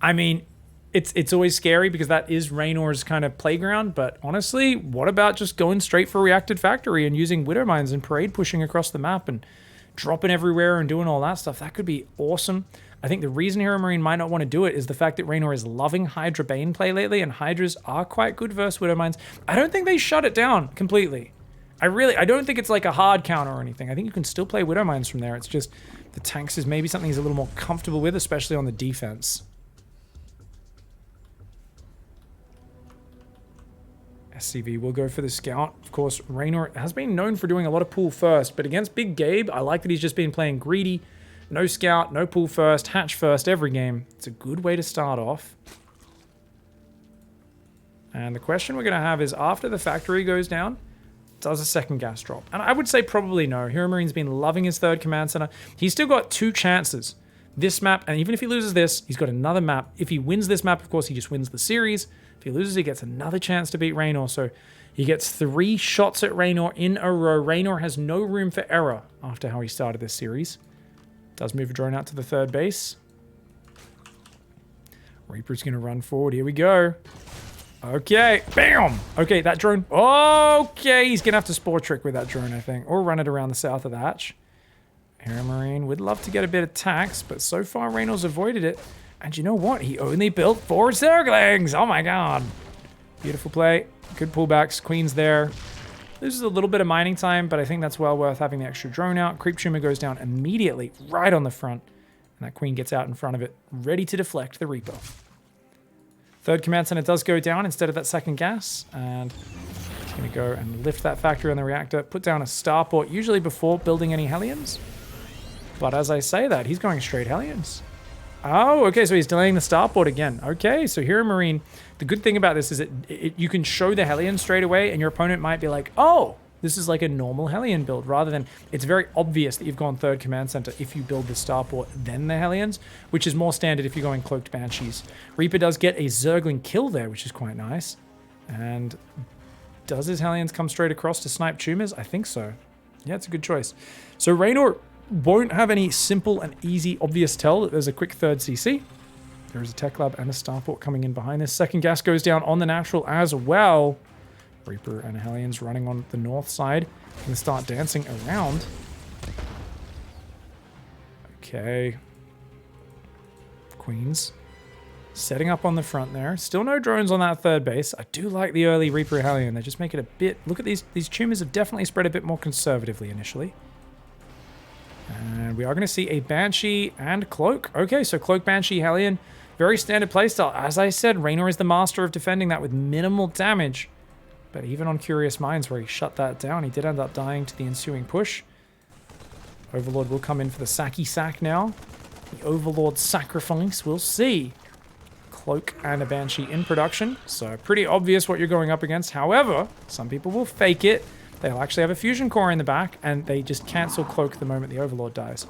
I mean, it's always scary because that is Reynor's kind of playground, but honestly, what about just going straight for Reacted Factory and using Widowmines and parade pushing across the map and dropping everywhere and doing all that stuff? That could be awesome. I think the reason HeroMarine might not want to do it is the fact that Reynor is loving Hydra Bane play lately, and Hydras are quite good versus Widowmines. I don't think they shut it down completely. I don't think it's like a hard counter or anything. I think you can still play Widowmines from there. It's just the tanks is maybe something he's a little more comfortable with, especially on the defense. SCV will go for the scout. Of course, Reynor has been known for doing a lot of pull first, but against Big Gabe, I like that he's just been playing greedy. No scout, no pull first, hatch first every game. It's a good way to start off. And the question we're going to have is, after the factory goes down, does a second gas drop? And I would say probably no. HeroMarine's been loving his third command center. He's still got 2 chances. This map, and even if he loses this, he's got another map. If he wins this map, of course, he just wins the series. If he loses, he gets another chance to beat Reynor. So he gets 3 shots at Reynor in a row. Reynor has no room for error after how he started this series. Does move a drone out to the third base. Reaper's going to run forward. Here we go. Okay. Bam! Okay, that drone. Okay, he's going to have to spore trick with that drone, I think. Or run it around the south of the hatch. HeroMarine would love to get a bit of tax, but so far Reynor's avoided it. And you know what? He only built 4 Zerglings. Oh my god. Beautiful play. Good pullbacks. Queen's there. Loses a little bit of mining time, but I think that's well worth having the extra drone out. Creep Tumor goes down immediately, right on the front. And that Queen gets out in front of it, ready to deflect the Reaper. Third command center does go down instead of that second gas. And he's going to go and lift that factory on the reactor, put down a starport, usually before building any Hellions. But as I say that, he's going straight Hellions. Oh, okay, so he's delaying the starport again. Okay, so HeroMarine, the good thing about this is that you can show the Hellion straight away, and your opponent might be like, oh, this is like a normal Hellion build, rather than it's very obvious that you've gone third command center if you build the starport, then the Hellions, which is more standard if you're going cloaked Banshees. Reaper does get a Zergling kill there, which is quite nice. And does his Hellions come straight across to snipe tumors? I think so. Yeah, it's a good choice. So Reynor won't have any simple and easy obvious tell that there's a quick third CC. There is a tech lab and a starport coming in behind this. Second gas goes down on the natural as well. Reaper and Hellions running on the north side. Gonna start dancing around. Okay. Queens. Setting up on the front there. Still no drones on that third base. I do like the early Reaper Hellion. They just make it a bit... Look at these tumors have definitely spread a bit more conservatively initially. And we are going to see a Banshee and Cloak. Okay, so Cloak, Banshee, Hellion. Very standard playstyle. As I said, Reynor is the master of defending that with minimal damage. But even on Curious Minds, where he shut that down, he did end up dying to the ensuing push. Overlord will come in for the Saki sack now. The Overlord sacrifice, we'll see. Cloak and a Banshee in production. So pretty obvious what you're going up against. However, some people will fake it. They'll actually have a fusion core in the back, and they just cancel Cloak the moment the Overlord dies.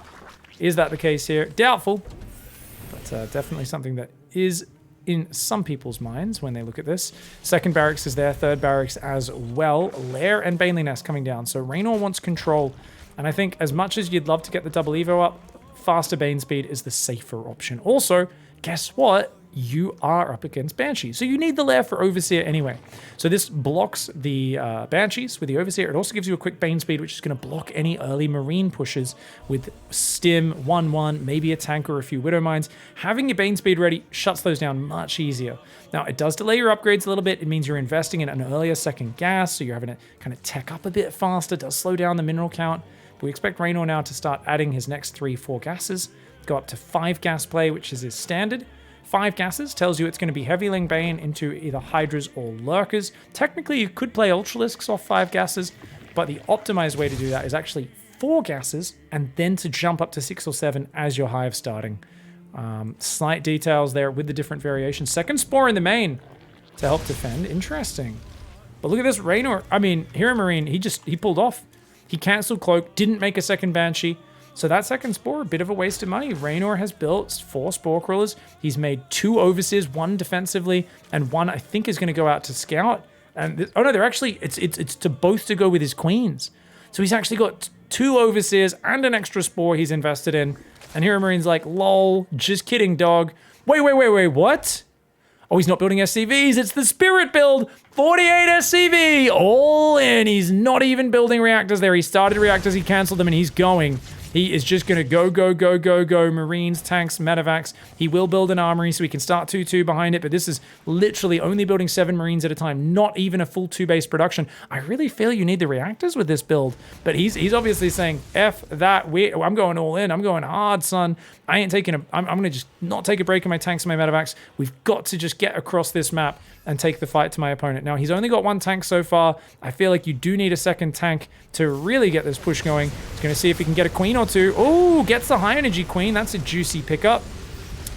Is that the case here? Doubtful. But definitely something that is in some people's minds when they look at this. Second barracks is there, third barracks as well. Lair and Baneley Nest coming down. So Reynor wants control. And I think as much as you'd love to get the double Evo up, faster Bane speed is the safer option. Also, guess what? You are up against Banshees. So you need the Lair for Overseer anyway. So this blocks the Banshees with the Overseer. It also gives you a quick Bane speed, which is going to block any early Marine pushes with Stim, 1-1, maybe a tank or a few Widow Mines. Having your Bane speed ready shuts those down much easier. Now, it does delay your upgrades a little bit. It means you're investing in an earlier second gas, so you're having to kind of tech up a bit faster. It does slow down the mineral count. But we expect Reynor now to start adding his next 3-4 gases. Go up to 5 gas play, which is his standard. 5 gases tells you it's going to be Heavyling Bane into either Hydras or Lurkers. Technically, you could play Ultralisks off 5 gases, but the optimized way to do that is actually 4 gases and then to jump up to 6 or 7 as your Hive starting. Slight details there with the different variations. Second Spore in the main to help defend. Interesting. But look at this, Reynor. I mean, HeroMarine, he pulled off. He cancelled Cloak, didn't make a second Banshee. So that second Spore, a bit of a waste of money. Reynor has built 4 Spore Crawlers. He's made 2 Overseers, 1 defensively, and 1 I think is going to go out to Scout. And oh no, they're actually, it's to both to go with his Queens. So he's actually got 2 Overseers and an extra Spore he's invested in. And HeroMarine's like, lol, just kidding, dog. Wait, what? Oh, he's not building SCVs. It's the Spirit build. 48 SCV, all in. He's not even building reactors there. He started reactors, he canceled them, and he's going. He is just going to go. Marines, tanks, medevacs. He will build an armory so he can start 2-2 behind it, but this is literally only building 7 Marines at a time, not even a full 2-base production. I really feel you need the reactors with this build, but he's obviously saying, F that, I'm going all in. I'm going hard, son. I ain't taking I'm going to just not take a break in my tanks and my medevacs. We've got to just get across this map and take the fight to my opponent. Now, he's only got 1 tank so far. I feel like you do need a second tank to really get this push going. He's going to see if he can get a queen or 2. Oh, gets the high energy queen. That's a juicy pickup.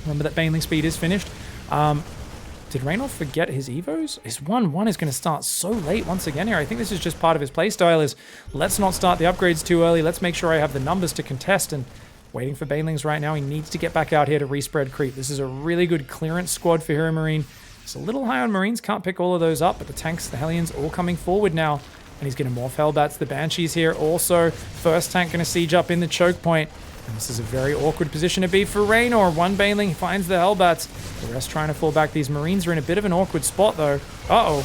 Remember that Baneling speed is finished. Did Reynor forget his evos? His 1-1 is going to start so late once again here. I think this is just part of his playstyle is let's not start the upgrades too early. Let's make sure I have the numbers to contest, and waiting for Banelings right now. He needs to get back out here to respread creep. This is a really good clearance squad for HeroMarine. It's a little high on Marines, can't pick all of those up, but the tanks, the Hellions, all coming forward now. And he's going to morph Hellbats, the Banshees here. Also, first tank going to siege up in the choke point. And this is a very awkward position to be for Reynor. 1 Baneling finds the Hellbats. The rest trying to fall back. These Marines are in a bit of an awkward spot, though. Uh-oh.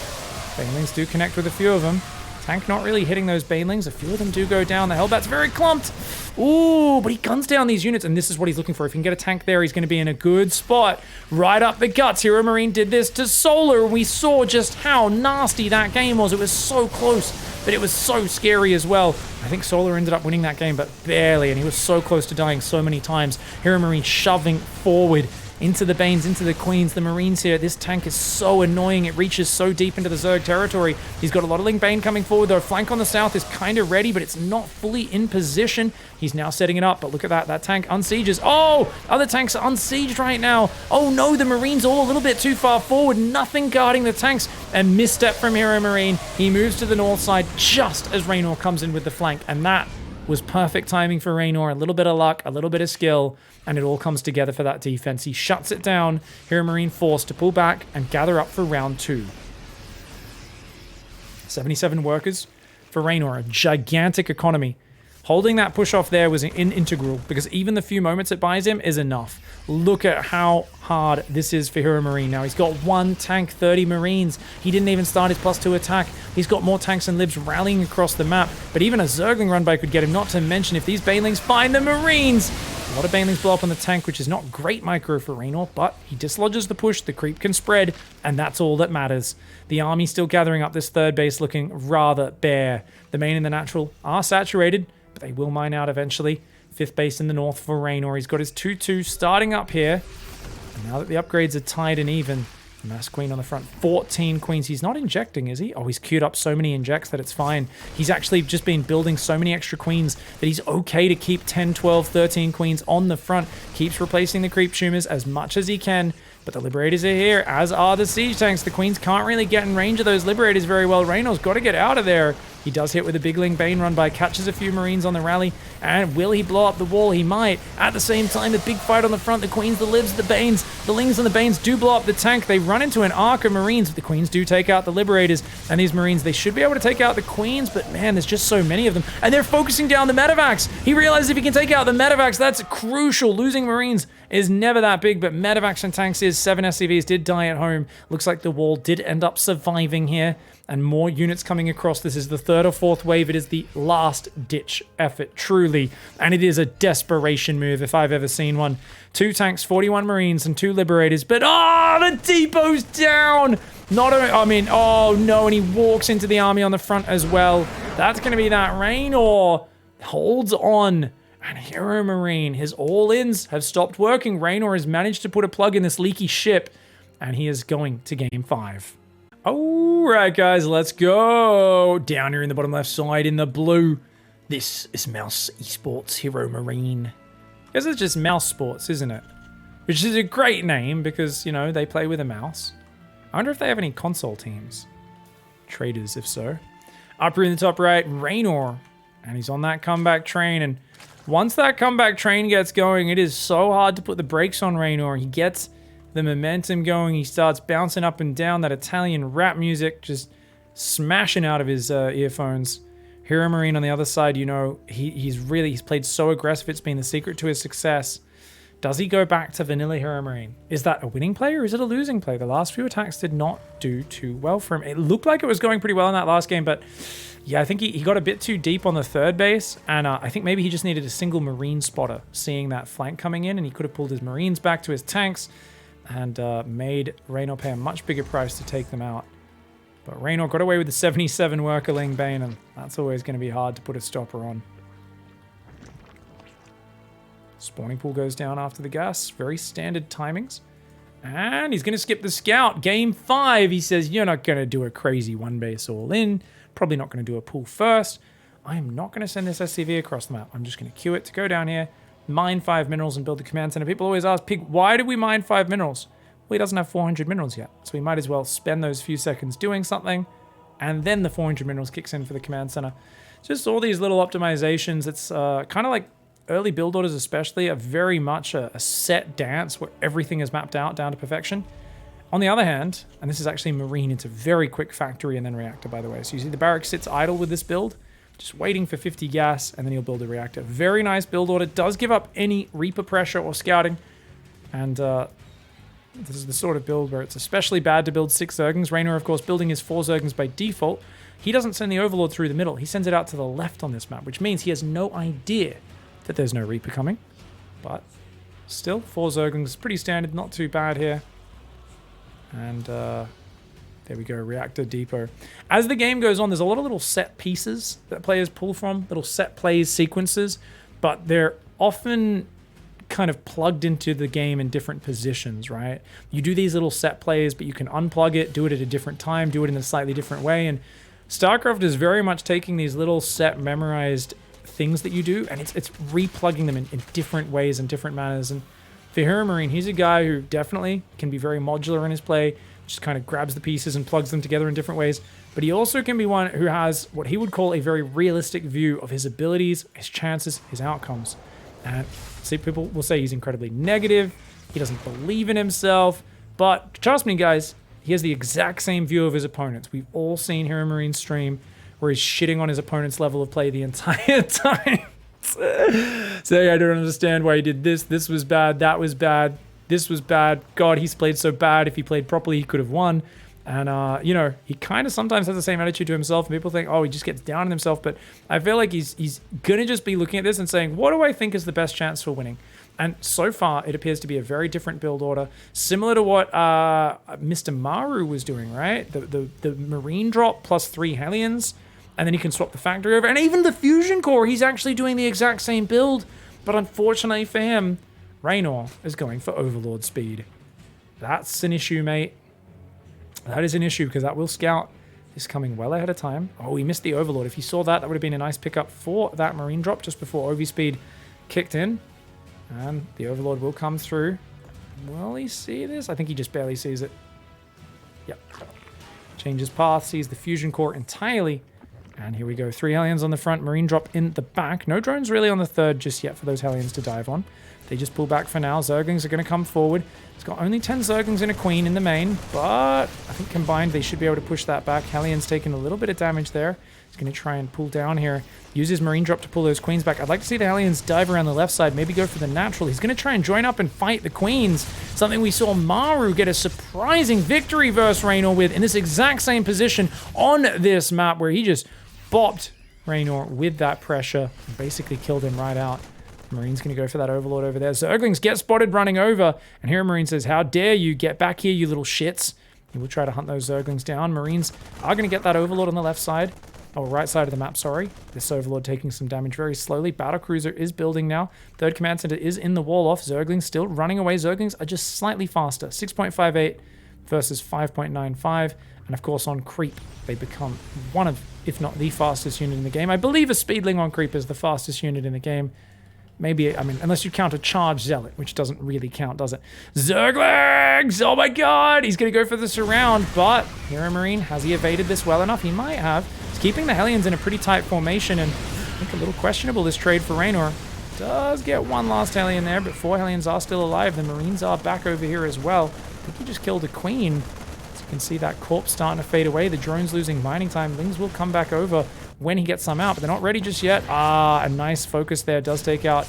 Banelings do connect with a few of them. Tank not really hitting those Banelings. A few of them do go down. The Hellbat's very clumped. Ooh, but he guns down these units, and this is what he's looking for. If he can get a tank there, he's going to be in a good spot. Right up the guts. HeroMarine did this to Solar. We saw just how nasty that game was. It was so close, but it was so scary as well. I think Solar ended up winning that game, but barely, and he was so close to dying so many times. HeroMarine shoving forward into the Banes, into the Queens, the Marines here. This tank is so annoying. It reaches so deep into the Zerg territory. He's got a lot of Ling Bane coming forward, though. Flank on the south is kind of ready, but it's not fully in position. He's now setting it up, but look at that. That tank unsieges. Oh, other tanks are unsieged right now. Oh no, the Marines all a little bit too far forward. Nothing guarding the tanks. And misstep from HeroMarine. He moves to the north side just as Reynor comes in with the flank, and that was perfect timing for Reynor. A little bit of luck, a little bit of skill, and it all comes together for that defense. He shuts it down. HeroMarine forced to pull back and gather up for round 2. 77 workers for Reynor, a gigantic economy. Holding that push off there was integral, because even the few moments it buys him is enough. Look at how hard this is for HeroMarine now. He's got 1 tank, 30 Marines. He didn't even start his +2 attack. He's got more tanks and libs rallying across the map, but even a Zergling run by could get him, not to mention if these Banelings find the Marines. A lot of Banelings blow up on the tank, which is not great micro for Reynor, but he dislodges the push, the creep can spread, and that's all that matters. The army still gathering up this third base looking rather bare. The main and the natural are saturated, but they will mine out eventually. 5th base in the north for Reynor. He's got his 2-2 starting up here. And now that the upgrades are tied and even, the Mass Queen on the front, 14 queens. He's not injecting, is he? Oh, he's queued up so many injects that it's fine. He's actually just been building so many extra queens that he's okay to keep 10, 12, 13 queens on the front. Keeps replacing the creep tumors as much as he can. But the Liberators are here, as are the Siege Tanks. The Queens can't really get in range of those Liberators very well. Reynor's got to get out of there. He does hit with a big Ling Bane run by, catches a few Marines on the rally, and will he blow up the wall? He might. At the same time, the big fight on the front, the Queens, the Libs, the Banes, the Lings and the Banes do blow up the tank. They run into an arc of Marines, but the Queens do take out the Liberators, and these Marines, they should be able to take out the Queens, but man, there's just so many of them, and they're focusing down the medevacs. He realizes if he can take out the medevacs, that's crucial. Losing Marines is never that big, but medevacs and tanks is. 7 SCVs did die at home. Looks like the wall did end up surviving here, and more units coming across. This is the 3rd or 4th wave. It is the last ditch effort, truly, and it is a desperation move if I've ever seen one. 2 tanks, 41 Marines, and 2 Liberators, but the depot's down. Oh no, and he walks into the army on the front as well. That's going to be that. Reynor holds on. And HeroMarine, his all-ins have stopped working. Reynor has managed to put a plug in this leaky ship, and he is going to game 5. Alright guys, let's go! Down here in the bottom left side in the blue, this is Mouse Esports HeroMarine. I guess it's just Mouse Sports, isn't it? Which is a great name because, you know, they play with a mouse. I wonder if they have any console teams. Traders, if so. Up here in the top right, Reynor And he's on that comeback train, and once that comeback train gets going, it is so hard to put the brakes on Reynor. He gets the momentum going. He starts bouncing up and down that Italian rap music, just smashing out of his earphones. HeroMarine on the other side, you know, he's played so aggressive. It's been the secret to his success. Does he go back to vanilla HeroMarine? Is that a winning play or is it a losing play? The last few attacks did not do too well for him. It looked like it was going pretty well in that last game, but yeah, I think he got a bit too deep on the third base, and I think maybe he just needed a single Marine spotter seeing that flank coming in, and he could have pulled his Marines back to his tanks and made Reynor pay a much bigger price to take them out. But Reynor got away with the 77 Workerling Bane, and that's always going to be hard to put a stopper on. Spawning pool goes down after the gas. Very standard timings. And he's going to skip the scout. Game 5, he says, you're not going to do a crazy one base all in. Probably not going to do a pool first. I am not going to send this SCV across the map. I'm just going to queue it to go down here, mine 5 minerals and build the command center. People always ask, Pig, why did we mine 5 minerals? Well, he doesn't have 400 minerals yet. So we might as well spend those few seconds doing something, and then the 400 minerals kicks in for the command center. Just all these little optimizations. It's kind of like early build orders especially are very much a set dance where everything is mapped out down to perfection. On the other hand, and this is actually Marine, it's a very quick factory and then reactor, by the way. So you see the barrack sits idle with this build, just waiting for 50 gas, and then he'll build a reactor. Very nice build order. Does give up any Reaper pressure or scouting. And this is the sort of build where it's especially bad to build 6 Zerglings. Reynor, of course, building his 4 Zerglings by default. He doesn't send the Overlord through the middle. He sends it out to the left on this map, which means he has no idea that there's no Reaper coming. But still, 4 Zerglings, pretty standard, not too bad here. And there we go, reactor depot. As the game goes on, there's a lot of little set pieces that players pull from, little set plays, sequences, but they're often kind of plugged into the game in different positions, right? You do these little set plays, but you can unplug it, do it at a different time, do it in a slightly different way. And StarCraft is very much taking these little set memorized things that you do, and it's replugging them in different ways and different manners. And for HeroMarine, he's a guy who definitely can be very modular in his play, just kind of grabs the pieces and plugs them together in different ways. But he also can be one who has what he would call a very realistic view of his abilities, his chances, his outcomes. And see, people will say he's incredibly negative, he doesn't believe in himself, but trust me, guys, he has the exact same view of his opponents. We've all seen HeroMarine stream where he's shitting on his opponent's level of play the entire time. Saying, I don't understand why he did this. This was bad. That was bad. This was bad. God, he's played so bad. If he played properly, he could have won. And, you know, he kind of sometimes has the same attitude to himself. And people think, oh, he just gets down on himself. But I feel like he's going to just be looking at this and saying, what do I think is the best chance for winning? And so far, it appears to be a very different build order, similar to what Mr. Maru was doing, right? The Marine drop plus 3 Hellions. And then he can swap the factory over. And even the Fusion Core, he's actually doing the exact same build. But unfortunately for him, Reynor is going for Overlord speed. That's an issue, mate. That is an issue, because that will scout is coming well ahead of time. Oh, he missed the Overlord. If he saw that, that would have been a nice pickup for that Marine drop just before Ovi speed kicked in. And the Overlord will come through. Will he see this? I think he just barely sees it. Yep. Changes path, sees the Fusion Core entirely. And here we go, 3 Hellions on the front, Marine drop in the back. No drones really on the third just yet for those Hellions to dive on. They just pull back for now. Zerglings are going to come forward. It's got only 10 Zerglings and a Queen in the main, but I think combined they should be able to push that back. Hellions taking a little bit of damage there. He's going to try and pull down here. Use his Marine drop to pull those Queens back. I'd like to see the Hellions dive around the left side, maybe go for the natural. He's going to try and join up and fight the Queens. Something we saw Maru get a surprising victory versus Reynor with in this exact same position on this map, where he just bopped Reynor with that pressure and basically killed him right out. Marine's going to go for that Overlord over there. Zerglings get spotted running over, and HeroMarine says, how dare you get back here, you little shits. He will try to hunt those Zerglings down. Marines are going to get that Overlord on the left side, or right side of the map, sorry. This Overlord taking some damage very slowly. Battlecruiser is building now. Third command center is in the wall off. Zerglings still running away. Zerglings are just slightly faster. 6.58 versus 5.95. And of course on creep, they become one of, if not the fastest unit in the game. I believe a Speedling on creep is the fastest unit in the game. Maybe, I mean, unless you count a charged zealot, which doesn't really count, does it? Zerglings! Oh my god! He's going to go for the surround, but HeroMarine, has he evaded this well enough? He might have. He's keeping the Hellions in a pretty tight formation, and think a little questionable, this trade for Reynor. Does get one last Hellion there, but 4 Hellions are still alive. The Marines are back over here as well. I think he just killed a Queen. As you can see that corpse starting to fade away. The drone's losing mining time. Lings will come back over when he gets some out, but they're not ready just yet. A nice focus there. Does take out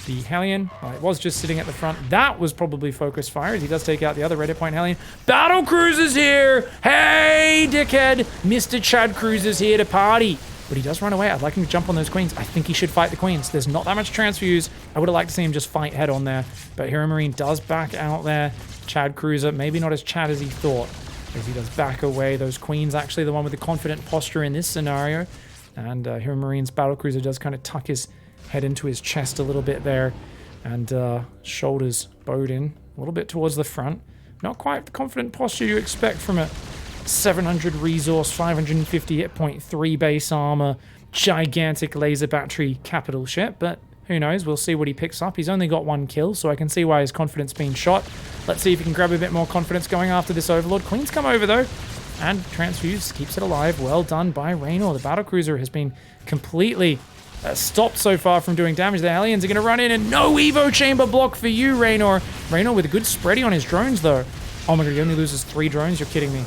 the Hellion. Well, it was just sitting at the front. That was probably focus fire, as he does take out the other Reddit Point Hellion. Battle Cruiser's here! Hey, dickhead! Mr. Chad Cruiser's here to party. But he does run away. I'd like him to jump on those Queens. I think he should fight the Queens. There's not that much transfuse. I would have liked to see him just fight head on there. But HeroMarine does back out there. Chad Cruiser, maybe not as Chad as he thought, as he does back away. Those Queens actually the one with the confident posture in this scenario. And HeroMarine's Battlecruiser does kind of tuck his head into his chest a little bit there. And shoulders bowed in a little bit towards the front. Not quite the confident posture you expect from a 700 resource, 550 hit point, 3 base armor, gigantic laser battery capital ship, but who knows, we'll see what he picks up. He's only got 1 kill, so I can see why his confidence being shot. Let's see if he can grab a bit more confidence going after this Overlord. Queens come over though, and Transfuse keeps it alive. Well done by Reynor. The Battlecruiser has been completely stopped so far from doing damage. The Hellions are going to run in, and no Evo Chamber block for you, Reynor. Reynor with a good spready on his drones though. Oh my god, he only loses 3 drones? You're kidding me.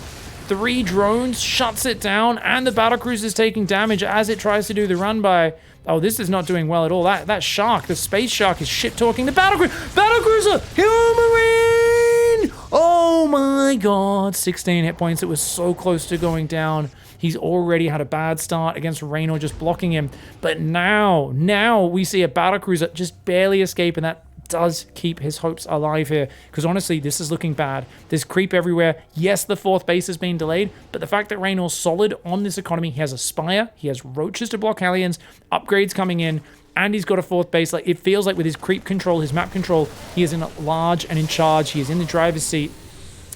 3 drones, shuts it down, and the Battlecruiser is taking damage as it tries to do the run by. Oh, this is not doing well at all. That shark, the space shark, is shit-talking the Battlecruiser! HeroMarine! Oh my god, 16 hit points. It was so close to going down. He's already had a bad start against Reynor just blocking him. But now we see a Battlecruiser just barely escape, and that does keep his hopes alive here, because honestly this is looking bad. There's creep everywhere. Yes, the 4th base has been delayed, but the fact that Reynor's solid on this economy, he has a Spire, he has Roaches to block Hellions, upgrades coming in, and he's got a 4th base. Like, it feels like with his creep control, his map control, he is in large and in charge. He is in the driver's seat.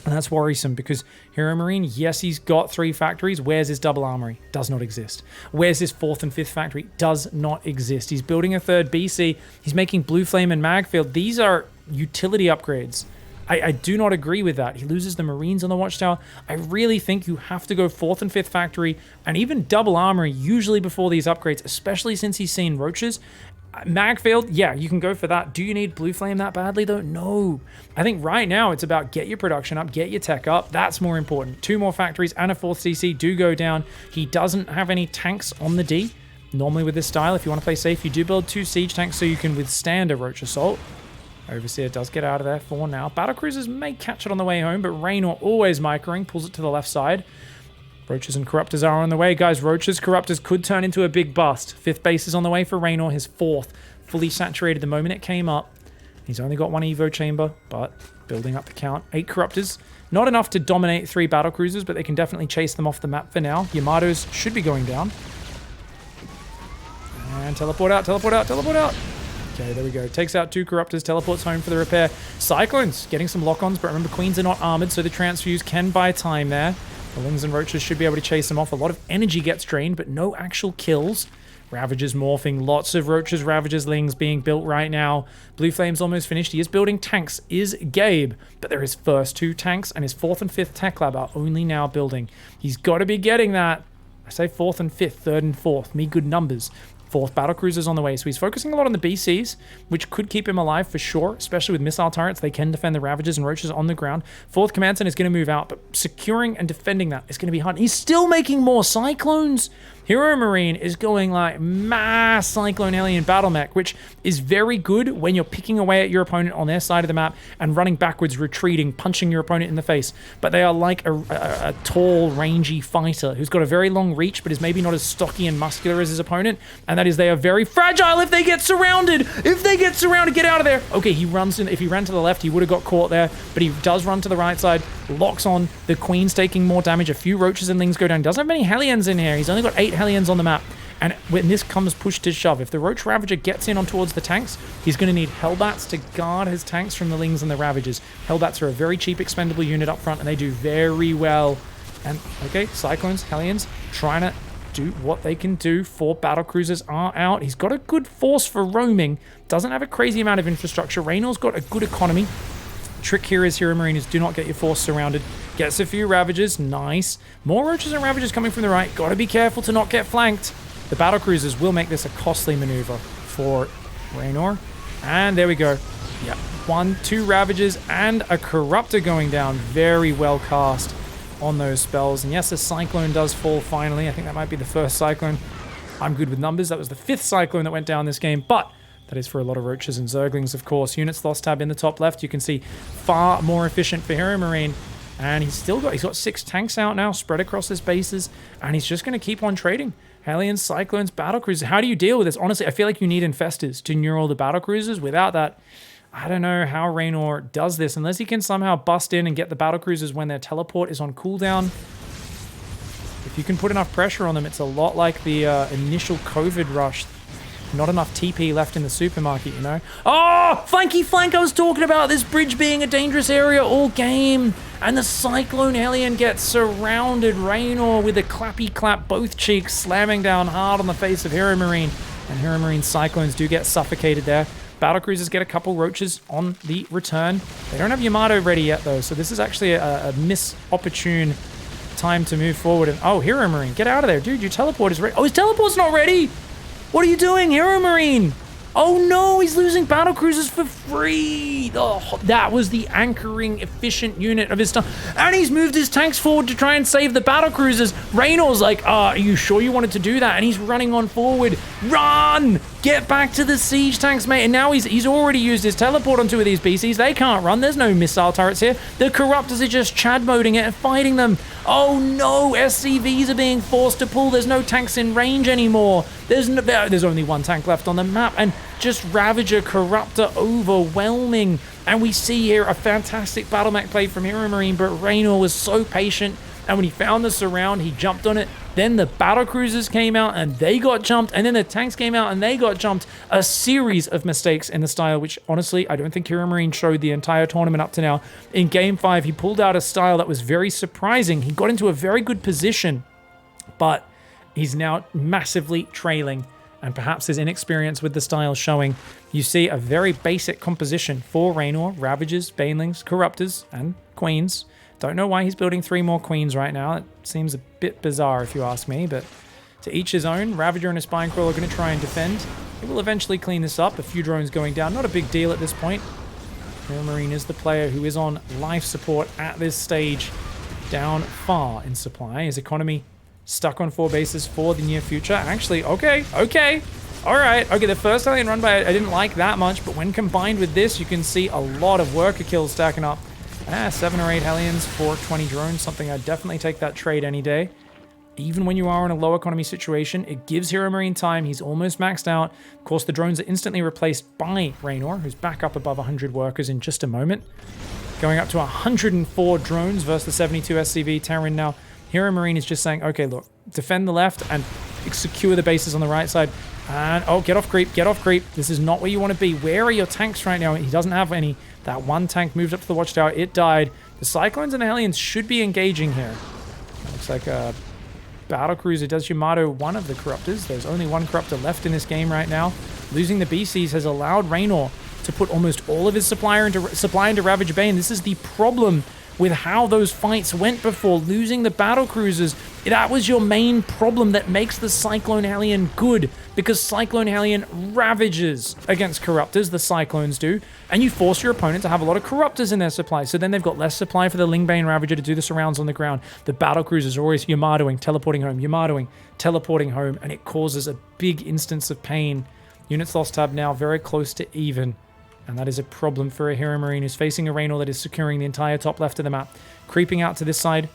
And that's worrisome, because HeroMarine, yes, he's got 3 factories. Where's his double armory? Does not exist. Where's his 4th and 5th factory? Does not exist. He's building a 3rd BC. He's making Blue Flame and Magfield. These are utility upgrades. I do not agree with that. He loses the Marines on the Watchtower. I really think you have to go 4th and 5th factory, and even double armory usually before these upgrades, especially since he's seen Roaches. Magfield, yeah, you can go for that. Do you need Blue Flame that badly though? No. I think right now it's about get your production up, get your tech up. That's more important. 2 more factories and a 4th CC do go down. He doesn't have any tanks on the D. Normally with this style, if you want to play safe, you do build 2 siege tanks so you can withstand a Roach assault. Overseer does get out of there for now. Battlecruisers may catch it on the way home, but Reynor always microing, pulls it to the left side. Roaches and Corruptors are on the way, guys. Roaches, Corruptors could turn into a big bust. 5th base is on the way for Reynor, his 4th. Fully saturated the moment it came up. He's only got 1 Evo Chamber, but building up the count. 8 Corruptors. Not enough to dominate 3 Battlecruisers, but they can definitely chase them off the map for now. Yamatos should be going down. And teleport out, teleport out, teleport out. Okay, there we go. Takes out 2 Corruptors, teleports home for the repair. Cyclones getting some lock-ons, but remember, Queens are not armored, so the Transfuse can buy time there. The Lings and Roaches should be able to chase them off. A lot of energy gets drained, but no actual kills. Ravagers morphing. Lots of Roaches, Ravagers, Lings being built right now. Blue Flame's almost finished. He is building tanks, is Gabe. But they're his first 2 tanks, and his 4th and 5th tech lab are only now building. He's got to be getting that. I say 4th and 5th, 3rd and 4th. Me good numbers. 4th Battlecruiser's on the way, so he's focusing a lot on the BCs, which could keep him alive for sure, especially with missile turrets. They can defend the Ravagers and Roaches on the ground. 4th Command Center is going to move out, but securing and defending that is going to be hard. He's still making more Cyclones. HeroMarine is going like mass Cyclone Alien Battle Mech, which is very good when you're picking away at your opponent on their side of the map and running backwards, retreating, punching your opponent in the face. But they are like a tall, rangy fighter who's got a very long reach, but is maybe not as stocky and muscular as his opponent. And that is, they are very fragile if they get surrounded. If they get surrounded, get out of there. Okay, he runs in. If he ran to the left, he would have got caught there, but he does run to the right side, locks on. The Queen's taking more damage. A few Roaches and Lings go down. He doesn't have many Hellions in here. He's only got 8 Hellions on the map. And when this comes push to shove, if the Roach Ravager gets in on towards the tanks, he's going to need Hellbats to guard his tanks from the Lings and the Ravagers. Hellbats are a very cheap expendable unit up front, and they do very well. And, okay, Cyclones, Hellions, trying to do what they can do. 4 Battlecruisers are out. He's got a good force for roaming. Doesn't have a crazy amount of infrastructure. Reynor's got a good economy. Trick here is HeroMarine is do not get your force surrounded. Gets a few Ravagers. Nice. More Roaches and Ravagers coming from the right. Got to be careful to not get flanked. The battlecruisers will make this a costly maneuver for Reynor. And there we go. Yep. 1, 2 Ravagers and a Corruptor going down. Very well cast on those spells. And yes, the Cyclone does fall finally. I think that might be the first Cyclone. I'm good with numbers. That was the 5th Cyclone that went down this game, but that is for a lot of Roaches and Zerglings, of course. Units lost tab in the top left. You can see far more efficient for HeroMarine. And he's got 6 tanks out now, spread across his bases, and he's just going to keep on trading. Hellions, Cyclones, Battlecruisers. How do you deal with this? Honestly, I feel like you need Infestors to neural the Battlecruisers. Without that, I don't know how Reynor does this, unless he can somehow bust in and get the Battlecruisers when their teleport is on cooldown. If you can put enough pressure on them, it's a lot like the initial COVID rush. Not enough TP left in the supermarket, you know? Oh! Flanky flank! I was talking about this bridge being a dangerous area all game. And the Cyclone Hellion gets surrounded. Reynor with a clappy clap, both cheeks slamming down hard on the face of HeroMarine. And HeroMarine Cyclones do get suffocated there. Battlecruisers get a couple Roaches on the return. They don't have Yamato ready yet, though, so this is actually a opportune time to move forward. And oh, HeroMarine, get out of there. Dude, your teleport is ready. Oh, his teleport's not ready! What are you doing, HeroMarine? Oh no, he's losing battlecruisers for free. Oh, that was the anchoring efficient unit of his time. And he's moved his tanks forward to try and save the battlecruisers. Reynor's like, are you sure you wanted to do that? And he's running on forward. Run! Get back to the siege tanks, mate. And now he's already used his teleport on 2 of these BCs. They can't run. There's no missile turrets here. The Corruptors are just Chad-moding it and fighting them. Oh no, SCVs are being forced to pull. There's no tanks in range anymore. There's only 1 tank left on the map, and just Ravager, Corruptor overwhelming. And we see here a fantastic battle mech play from HeroMarine, but Reynor was so patient, and when he found the surround, he jumped on it. Then the battlecruisers came out and they got jumped, and then the tanks came out and they got jumped. A series of mistakes in the style, which honestly, I don't think HeroMarine showed the entire tournament up to now. In Game 5, he pulled out a style that was very surprising. He got into a very good position, but he's now massively trailing, and perhaps his inexperience with the style showing. You see a very basic composition for Reynor: Ravagers, Banelings, Corruptors, and Queens. Don't know why he's building 3 more Queens right now. It seems a bit bizarre if you ask me, but to each his own. Ravager and a Spine Crawler are going to try and defend. He will eventually clean this up. A few drones going down. Not a big deal at this point. HeroMarine is the player who is on life support at this stage. Down far in supply. His economy stuck on 4 bases for the near future. Actually, okay. Alright, okay, the first Hellion run by I didn't like that much, but when combined with this, you can see a lot of worker kills stacking up. 7 or 8 Hellions for 20 drones, something I'd definitely take that trade any day. Even when you are in a low economy situation, it gives HeroMarine time. He's almost maxed out. Of course, the drones are instantly replaced by Reynor, who's back up above 100 workers in just a moment. Going up to 104 drones versus the 72 SCV Terran now. HeroMarine is just saying, okay, look, defend the left and secure the bases on the right side. And, oh, get off creep, get off creep. This is not where you want to be. Where are your tanks right now? He doesn't have any. That 1 tank moved up to the watchtower. It died. The Cyclones and the Hellions should be engaging here. Looks like a battlecruiser does Yamato one of the Corruptors. There's only 1 Corruptor left in this game right now. Losing the BCs has allowed Reynor to put almost all of his supply into Ravage Bane. This is the problem with how those fights went before. Losing the battlecruisers, that was your main problem that makes the Cyclone Hellion good, because Cyclone Hellion ravages against Corruptors, the Cyclones do, and you force your opponent to have a lot of Corruptors in their supply, so then they've got less supply for the Lingbane Ravager to do the surrounds on the ground. The battlecruisers are always Yamatoing, teleporting home, Yamatoing, teleporting home, and it causes a big instance of pain. Units lost tab now very close to even. And that is a problem for a HeroMarine who's facing a Reynor that is securing the entire top left of the map. Creeping out to this side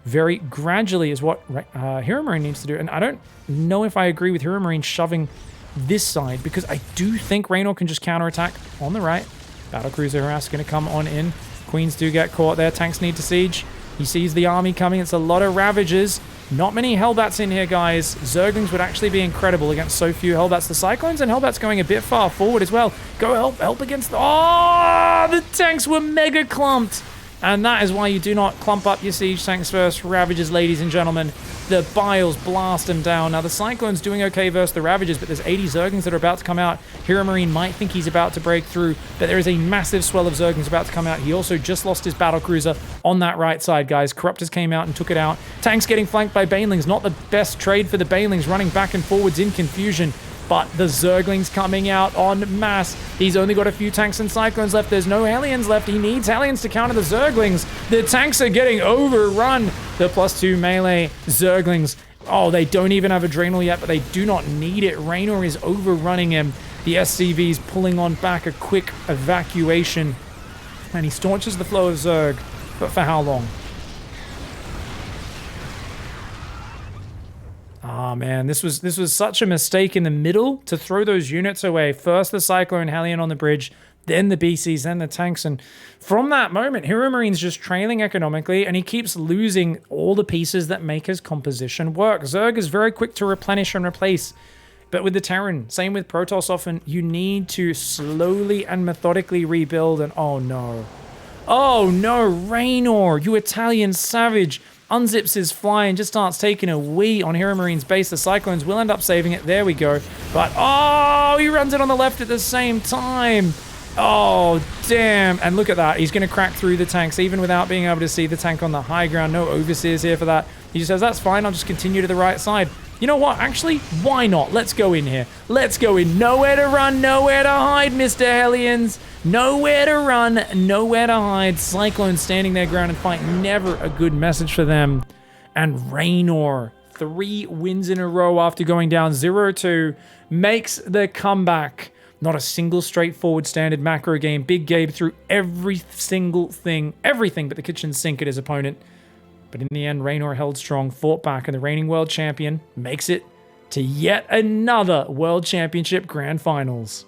very gradually is what HeroMarine needs to do. And I don't know if I agree with HeroMarine shoving this side, because I do think Reynor can just counterattack on the right. Battlecruiser harass going to come on in. Queens do get caught there. Tanks need to siege. He sees the army coming. It's a lot of Ravagers. Not many Hellbats in here, guys. Zerglings would actually be incredible against so few Hellbats. The Cyclones and Hellbats going a bit far forward as well. Go help against the... Oh, the tanks were mega clumped. And that is why you do not clump up your siege tanks first. Ravagers, ladies and gentlemen. The Biles blast them down. Now, the Cyclone's doing okay versus the Ravagers, but there's 80 Zerglings that are about to come out. HeroMarine might think he's about to break through, but there is a massive swell of Zerglings about to come out. He also just lost his battlecruiser on that right side, guys. Corruptors came out and took it out. Tanks getting flanked by Banelings. Not the best trade for the Banelings, running back and forwards in confusion. But the Zerglings coming out en masse. He's only got a few tanks and Cyclones left. There's no Hellions left. He needs Hellions to counter the Zerglings. The tanks are getting overrun. The +2 melee Zerglings. Oh, they don't even have a Draenor yet, but they do not need it. Reynor is overrunning him. The SCV's pulling on back a quick evacuation. And he staunches the flow of Zerg. But for how long? Oh man, this was such a mistake in the middle to throw those units away. First the Cyclone Hellion on the bridge, then the BCs, then the tanks. And from that moment, HeroMarine's just trailing economically, and he keeps losing all the pieces that make his composition work. Zerg is very quick to replenish and replace. But with the Terran, same with Protoss often, you need to slowly and methodically rebuild. And oh no. Oh no, Reynor, you Italian savage. Unzips his fly and just starts taking a wee on HeroMarine's base. The Cyclones will end up saving it. There we go. But, oh, he runs it on the left at the same time. Oh, damn. And look at that. He's going to crack through the tanks even without being able to see the tank on the high ground. No overseers here for that. He just says, that's fine. I'll just continue to the right side. You know what? Actually, why not? Let's go in here. Let's go in. Nowhere to run, nowhere to hide, Mr. Hellions. Nowhere to run, nowhere to hide. Cyclone standing their ground and fight. Never a good message for them. And Reynor, 3 wins in a row after going down 0-2, makes the comeback. Not a single straightforward standard macro game. Big Gabe threw every single thing, everything but the kitchen sink at his opponent. But in the end, Reynor held strong, fought back, and the reigning world champion makes it to yet another World Championship Grand Finals.